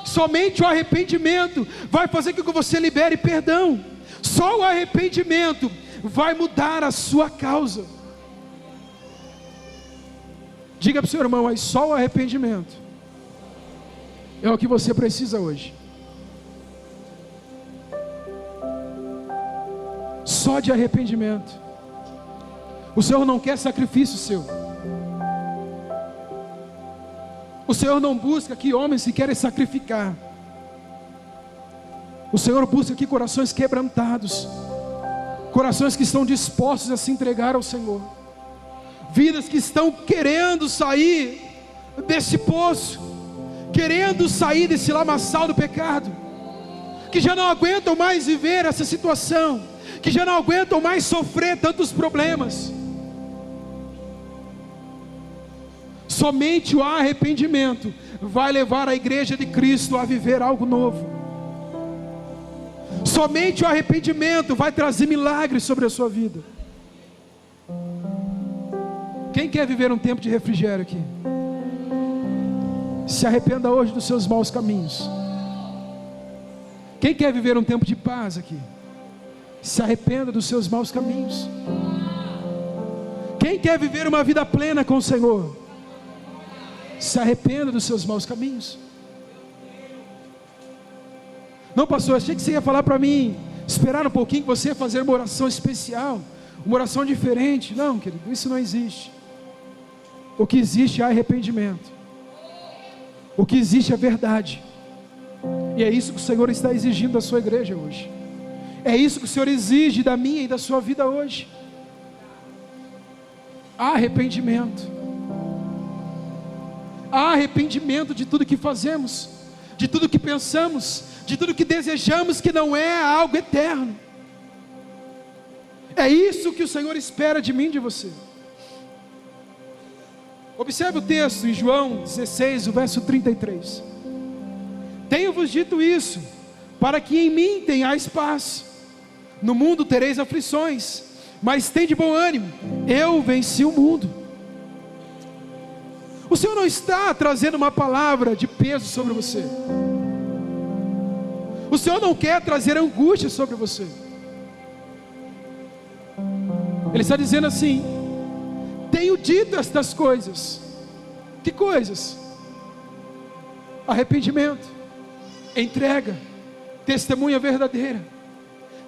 Somente o arrependimento vai fazer com que você libere perdão. Só o arrependimento vai mudar a sua causa. Diga para o seu irmão aí: só o arrependimento é o que você precisa hoje. Só de arrependimento. O Senhor não quer sacrifício seu. O Senhor não busca aqui homens que querem sacrificar. O Senhor busca aqui corações quebrantados, corações que estão dispostos a se entregar ao Senhor, vidas que estão querendo sair desse poço, querendo sair desse lamaçal do pecado, que já não aguentam mais viver essa situação, que já não aguentam mais sofrer tantos problemas. Somente o arrependimento vai levar a igreja de Cristo a viver algo novo. Somente o arrependimento vai trazer milagres sobre a sua vida. Quem quer viver um tempo de refrigério aqui? Se arrependa hoje dos seus maus caminhos. Quem quer viver um tempo de paz aqui? Se arrependa dos seus maus caminhos. Quem quer viver uma vida plena com o Senhor? Se arrependa dos seus maus caminhos. Não, pastor, achei que você ia falar para mim esperar um pouquinho, que você ia fazer uma oração especial, uma oração diferente. Não, querido, isso não existe. O que existe é arrependimento. O que existe é verdade. E é isso que o Senhor está exigindo da sua igreja hoje. É isso que o Senhor exige da minha e da sua vida hoje. Arrependimento. Arrependimento de tudo que fazemos, de tudo que pensamos, de tudo que desejamos que não é algo eterno. É isso que o Senhor espera de mim e de você. Observe o texto em João 16, o verso 33. Tenho-vos dito isso, para que em mim tenhais paz. No mundo tereis aflições, mas tende bom ânimo, eu venci o mundo. O Senhor não está trazendo uma palavra de peso sobre você. O Senhor não quer trazer angústia sobre você. Ele está dizendo assim: tenho dito estas coisas. Que coisas? Arrependimento, entrega, testemunha verdadeira.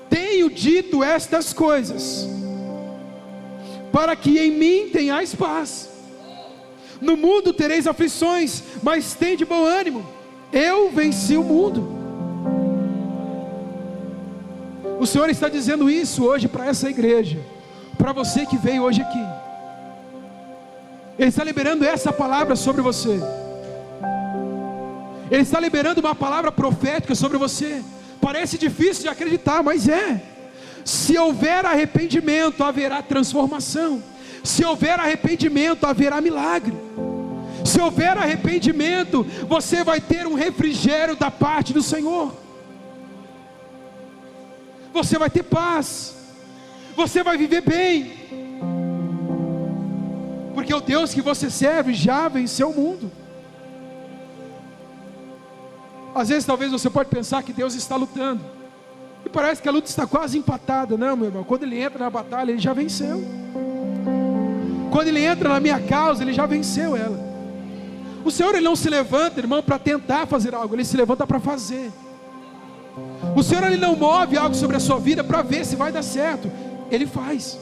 Tenho dito estas coisas, para que em mim tenhais paz. No mundo tereis aflições, mas tende bom ânimo, eu venci o mundo. O Senhor está dizendo isso hoje para essa igreja, para você que veio hoje aqui. Ele está liberando essa palavra sobre você. Ele está liberando uma palavra profética sobre você. Parece difícil de acreditar, mas é. Se houver arrependimento, haverá transformação. Se houver arrependimento, haverá milagre. Se houver arrependimento, você vai ter um refrigério da parte do Senhor. Você vai ter paz. Você vai viver bem. Porque o Deus que você serve já venceu o mundo. Às vezes talvez você pode pensar que Deus está lutando, e parece que a luta está quase empatada. Não, meu irmão, quando Ele entra na batalha, Ele já venceu. Quando Ele entra na minha causa, Ele já venceu ela. O Senhor, Ele não se levanta, irmão, para tentar fazer algo, Ele se levanta para fazer. O Senhor, Ele não move algo sobre a sua vida para ver se vai dar certo, Ele faz.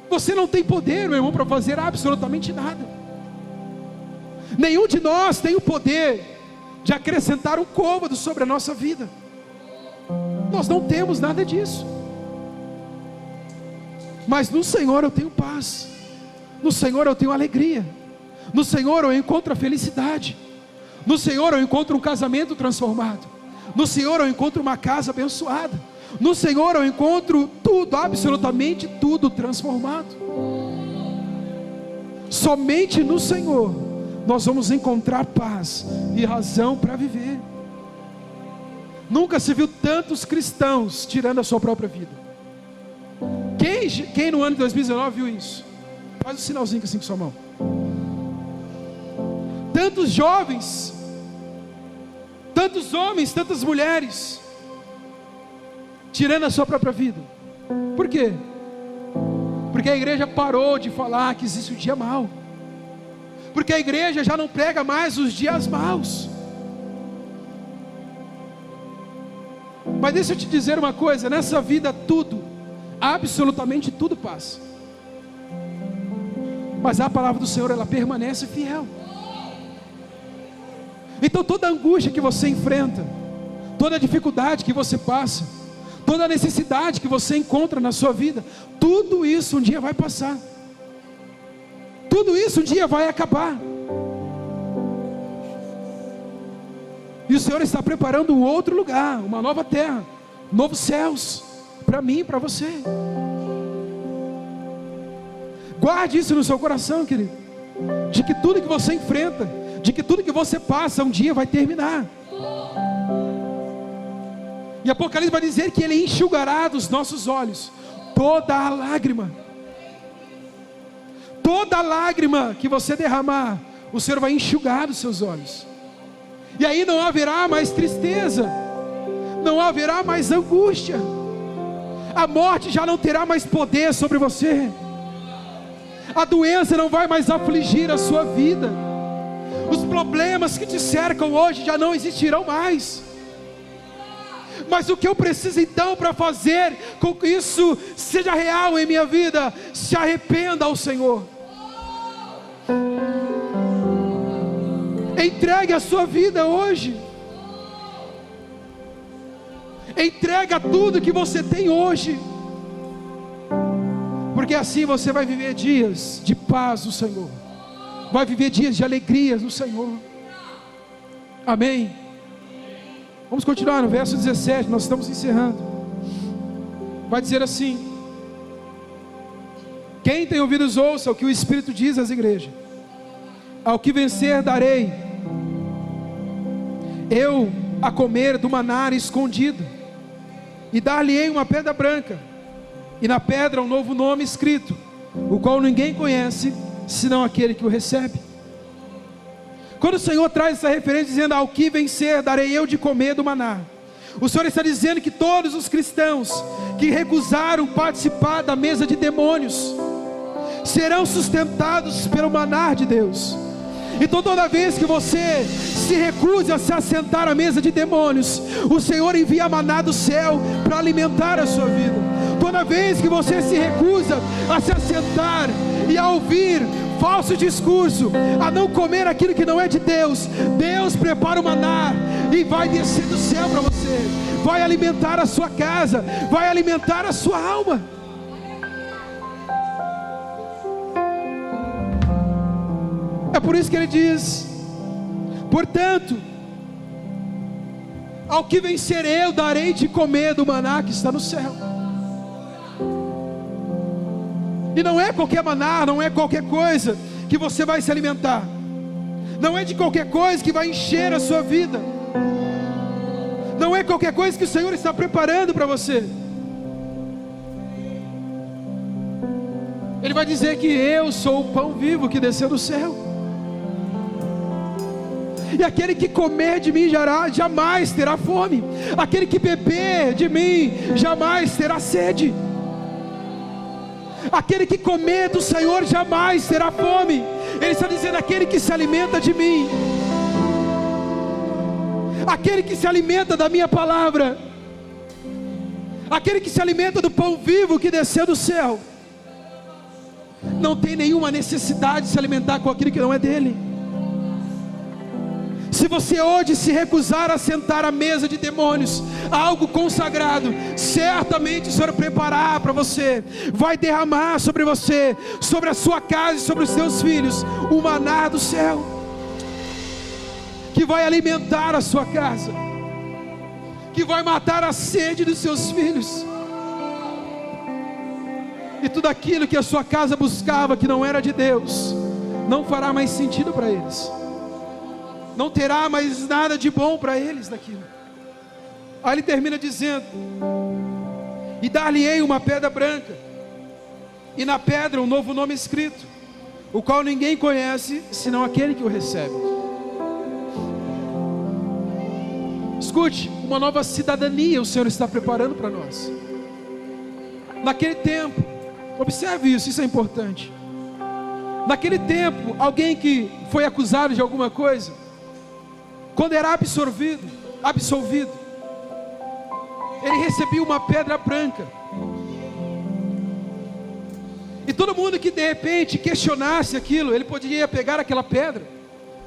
Você não tem poder, meu irmão, para fazer absolutamente nada. Nenhum de nós tem o poder de acrescentar um côvado sobre a nossa vida. Nós não temos nada disso. Mas no Senhor eu tenho paz. No Senhor eu tenho alegria. No Senhor eu encontro a felicidade. No Senhor eu encontro um casamento transformado. No Senhor eu encontro uma casa abençoada. No Senhor eu encontro tudo, absolutamente tudo transformado. Somente no Senhor nós vamos encontrar paz e razão para viver. Nunca se viu tantos cristãos tirando a sua própria vida. Quem no ano de 2019 viu isso? Faz um sinalzinho assim com sua mão. Tantos jovens, tantos homens, tantas mulheres tirando a sua própria vida. Por quê? Porque a igreja parou de falar que existe o dia mau. Porque a igreja já não prega mais os dias maus. Mas deixa eu te dizer uma coisa: nessa vida tudo, absolutamente tudo passa. Mas a palavra do Senhor, ela permanece fiel. Então toda angústia que você enfrenta, toda dificuldade que você passa, toda necessidade que você encontra na sua vida, tudo isso um dia vai passar. Tudo isso um dia vai acabar. E o Senhor está preparando um outro lugar, uma nova terra, novos céus, para mim e para você. Guarde isso no seu coração, querido. De que tudo que você enfrenta, de que tudo que você passa, um dia vai terminar. E Apocalipse vai dizer que Ele enxugará dos nossos olhos toda a lágrima. Toda lágrima que você derramar, o Senhor vai enxugar dos seus olhos. E aí não haverá mais tristeza, não haverá mais angústia. A morte já não terá mais poder sobre você. A doença não vai mais afligir a sua vida. Os problemas que te cercam hoje já não existirão mais. Mas o que eu preciso então para fazer com que isso seja real em minha vida? Se arrependa ao Senhor. Entregue a sua vida hoje. Entrega tudo que você tem hoje. Porque assim você vai viver dias de paz no Senhor. Vai viver dias de alegria no Senhor. Amém. Vamos continuar no verso 17, nós estamos encerrando. Vai dizer assim: quem tem ouvidos ouça o que o Espírito diz às igrejas. Ao que vencer darei eu a comer do maná escondido, E dar-lhe-ei uma pedra branca, e na pedra um novo nome escrito, o qual ninguém conhece, senão aquele que o recebe. Quando o Senhor traz essa referência dizendo: ao que vencer, darei eu de comer do maná, o Senhor está dizendo que todos os cristãos que recusaram participar da mesa de demônios serão sustentados pelo maná de Deus. Então toda vez que você se recusa a se assentar à mesa de demônios, o Senhor envia maná do céu para alimentar a sua vida. Toda vez que você se recusa a se assentar e a ouvir falso discurso, a não comer aquilo que não é de Deus, Deus prepara o maná e vai descer do céu para você, vai alimentar a sua casa, vai alimentar a sua alma. É por isso que ele diz: portanto, ao que vencer eu darei de comer do maná que está no céu. E não é qualquer maná, não é qualquer coisa que você vai se alimentar, não é de qualquer coisa que vai encher a sua vida, não é qualquer coisa que o Senhor está preparando para você. Ele vai dizer que eu sou o pão vivo que desceu do céu, e aquele que comer de mim jamais terá fome, aquele que beber de mim jamais terá sede. Aquele que comer do Senhor jamais terá fome. Ele está dizendo: aquele que se alimenta de mim, aquele que se alimenta da minha palavra, aquele que se alimenta do pão vivo que desceu do céu, não tem nenhuma necessidade de se alimentar com aquilo que não é dele. Se você hoje se recusar a sentar à mesa de demônios, algo consagrado, certamente o Senhor preparar para você, vai derramar sobre você, sobre a sua casa e sobre os seus filhos, o maná do céu, que vai alimentar a sua casa, que vai matar a sede dos seus filhos, e tudo aquilo que a sua casa buscava que não era de Deus, não fará mais sentido para eles, não terá mais nada de bom para eles daquilo. Aí ele termina dizendo: e dar-lhe-ei uma pedra branca, e na pedra um novo nome escrito, o qual ninguém conhece, senão aquele que o recebe. Escute, uma nova cidadania o Senhor está preparando para nós. Naquele tempo, observe isso, isso é importante. Naquele tempo, alguém que foi acusado de alguma coisa, quando era absolvido, ele recebia uma pedra branca. E todo mundo que de repente questionasse aquilo, ele poderia pegar aquela pedra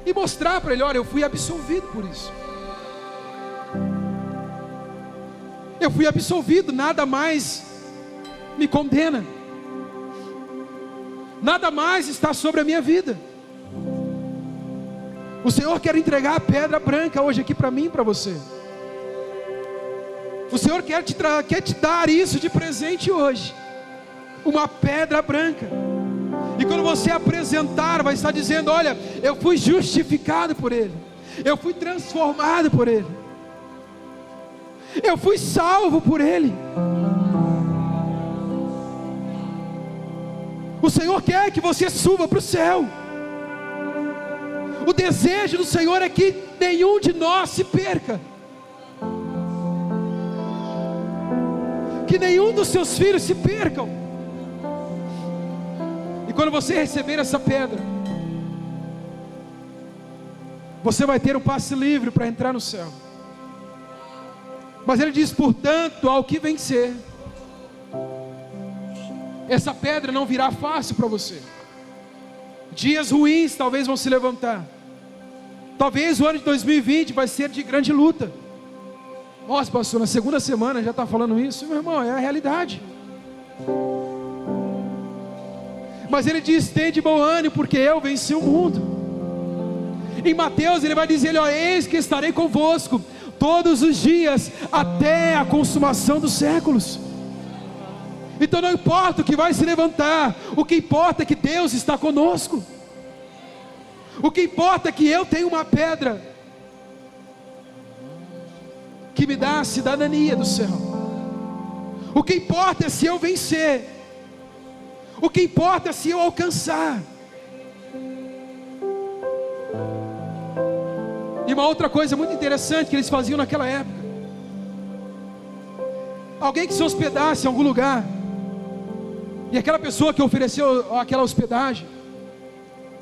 e mostrar para ele: olha, eu fui absolvido por isso. Eu fui absolvido, nada mais me condena, nada mais está sobre a minha vida. O Senhor quer entregar a pedra branca hoje aqui para mim e para você. O Senhor quer te dar isso de presente hoje, uma pedra branca. E quando você apresentar, vai estar dizendo: olha, eu fui justificado por Ele, eu fui transformado por Ele, eu fui salvo por Ele. O Senhor quer que você suba para o céu. O desejo do Senhor é que nenhum de nós se perca, que nenhum dos seus filhos se percam. E quando você receber essa pedra, você vai ter um passe livre para entrar no céu. Mas ele diz: portanto, ao que vencer, essa pedra não virá fácil para você. Dias ruins talvez vão se levantar. Talvez o ano de 2020 vai ser de grande luta. Nossa, pastor, na segunda semana já está falando isso. Meu irmão, é a realidade. Mas ele diz: tem de bom ânimo, porque eu venci o mundo. Em Mateus ele vai dizer: ó, eis que estarei convosco todos os dias, até a consumação dos séculos. Então não importa o que vai se levantar, o que importa é que Deus está conosco. O que importa é que eu tenho uma pedra que me dá a cidadania do céu. O que importa é se eu vencer. O que importa é se eu alcançar. E uma outra coisa muito interessante que eles faziam naquela época: alguém que se hospedasse em algum lugar, e aquela pessoa que ofereceu aquela hospedagem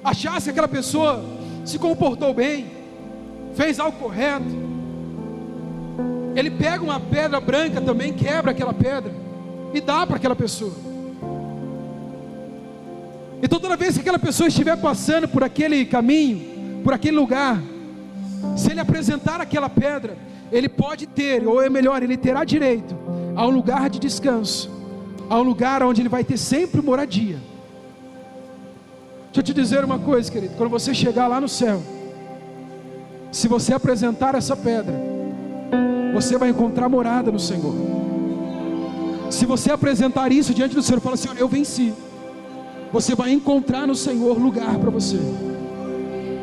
achasse que aquela pessoa se comportou bem, fez algo correto, ele pega uma pedra branca também, quebra aquela pedra e dá para aquela pessoa. Então toda vez que aquela pessoa estiver passando por aquele caminho, por aquele lugar, se ele apresentar aquela pedra, ele pode ter, ou é melhor, ele terá direito a um lugar de descanso, a um lugar onde ele vai ter sempre moradia. Deixa eu te dizer uma coisa, querido: quando você chegar lá no céu, se você apresentar essa pedra, você vai encontrar morada no Senhor. Se você apresentar isso diante do Senhor, fala: Senhor, eu venci, você vai encontrar no Senhor lugar para você.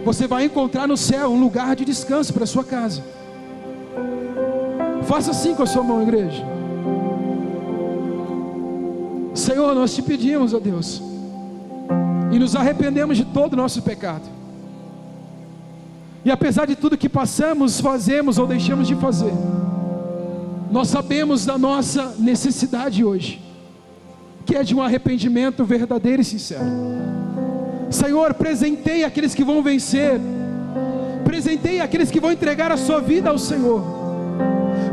Você vai encontrar no céu um lugar de descanso para a sua casa. Faça assim com a sua mão, igreja. Senhor, nós te pedimos, ó Deus, e nos arrependemos de todo o nosso pecado. E apesar de tudo que passamos, fazemos ou deixamos de fazer, nós sabemos da nossa necessidade hoje, que é de um arrependimento verdadeiro e sincero. Senhor, presenteie aqueles que vão vencer, presenteie aqueles que vão entregar a sua vida ao Senhor,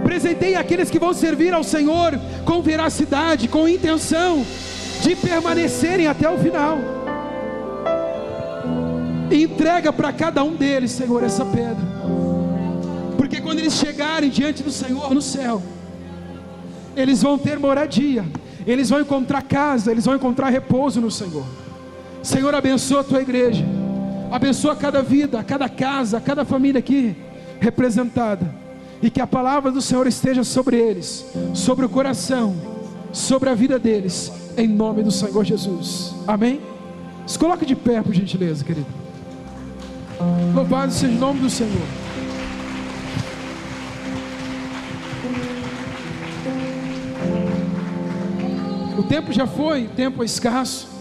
presenteie aqueles que vão servir ao Senhor com veracidade, com intenção de permanecerem até o final. E entrega para cada um deles, Senhor, essa pedra, porque quando eles chegarem diante do Senhor no céu, eles vão ter moradia, eles vão encontrar casa, eles vão encontrar repouso no Senhor. Senhor, abençoa a tua igreja, abençoa cada vida, cada casa, cada família aqui representada, e que a palavra do Senhor esteja sobre eles, sobre o coração, sobre a vida deles, em nome do Senhor Jesus, amém? Se coloque de pé, por gentileza, querido. Louvado seja o nome do Senhor. O tempo já foi, o tempo é escasso.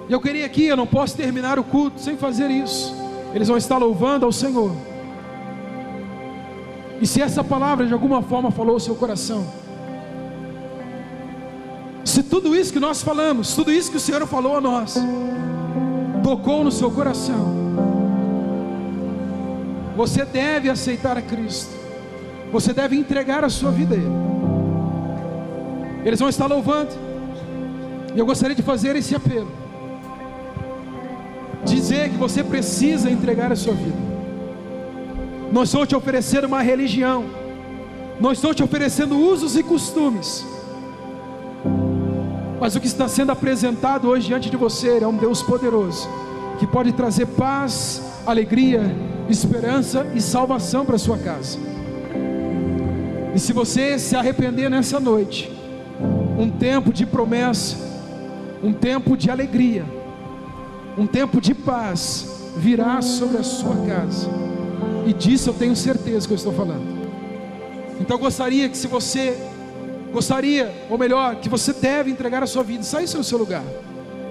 E eu queria aqui, eu não posso terminar o culto sem fazer isso. Eles vão estar louvando ao Senhor. E se essa palavra de alguma forma falou ao seu coração, se tudo isso que nós falamos, tudo isso que o Senhor falou a nós, tocou no seu coração, você deve aceitar a Cristo, você deve entregar a sua vida a Ele. Eles vão estar louvando, e eu gostaria de fazer esse apelo, dizer que você precisa entregar a sua vida. Não estou te oferecendo uma religião, não estou te oferecendo usos e costumes, mas o que está sendo apresentado hoje diante de você é um Deus poderoso, que pode trazer paz, alegria, esperança e salvação para a sua casa. E se você se arrepender nessa noite, um tempo de promessa, um tempo de alegria, um tempo de paz virá sobre a sua casa, e disso eu tenho certeza que eu estou falando. Então eu gostaria que, se você gostaria, ou melhor, que você deve entregar a sua vida, saísse do seu lugar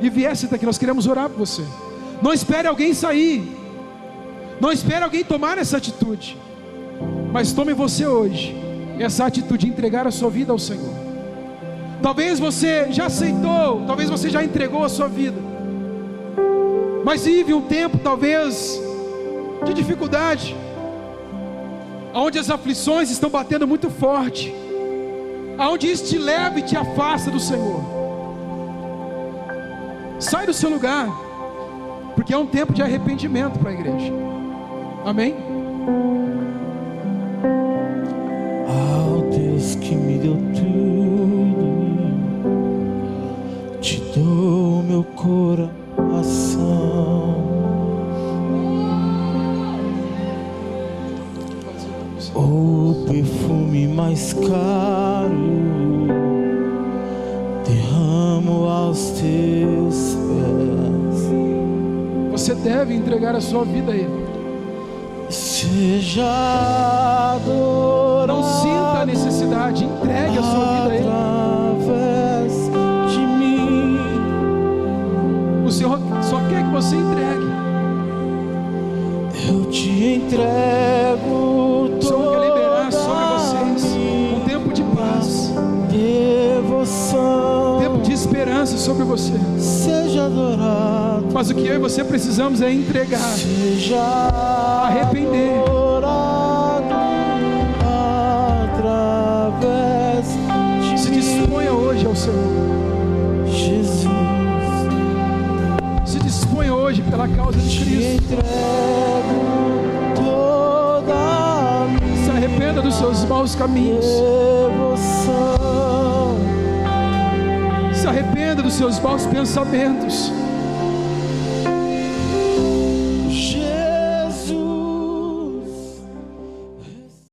e viesse até aqui. Nós queremos orar por você. Não espere alguém sair, não espere alguém tomar essa atitude, mas tome você hoje essa atitude de entregar a sua vida ao Senhor. Talvez você já aceitou, talvez você já entregou a sua vida, mas vive um tempo talvez de dificuldade, onde as aflições estão batendo muito forte, aonde isso te leva e te afasta do Senhor. Sai do seu lugar, porque é um tempo de arrependimento para a igreja. Amém? Ao Deus que me deu tudo, te dou meu coração. O perfume mais caro derramo aos teus pés. Você deve entregar a sua vida a Ele. Seja adorado. Não sinta a necessidade, entregue. entrego O Senhor quer liberar sobre toda vocês um tempo de paz, devoção. um tempo de esperança sobre você. Seja adorado, Mas o que eu e você precisamos é entregar, seja arrepender. adorado através de Se disponha hoje ao Senhor. Jesus. Se disponha hoje pela causa de Te Cristo. entrego toda a Se arrependa dos seus maus caminhos. devoção. Se arrependa dos seus maus pensamentos.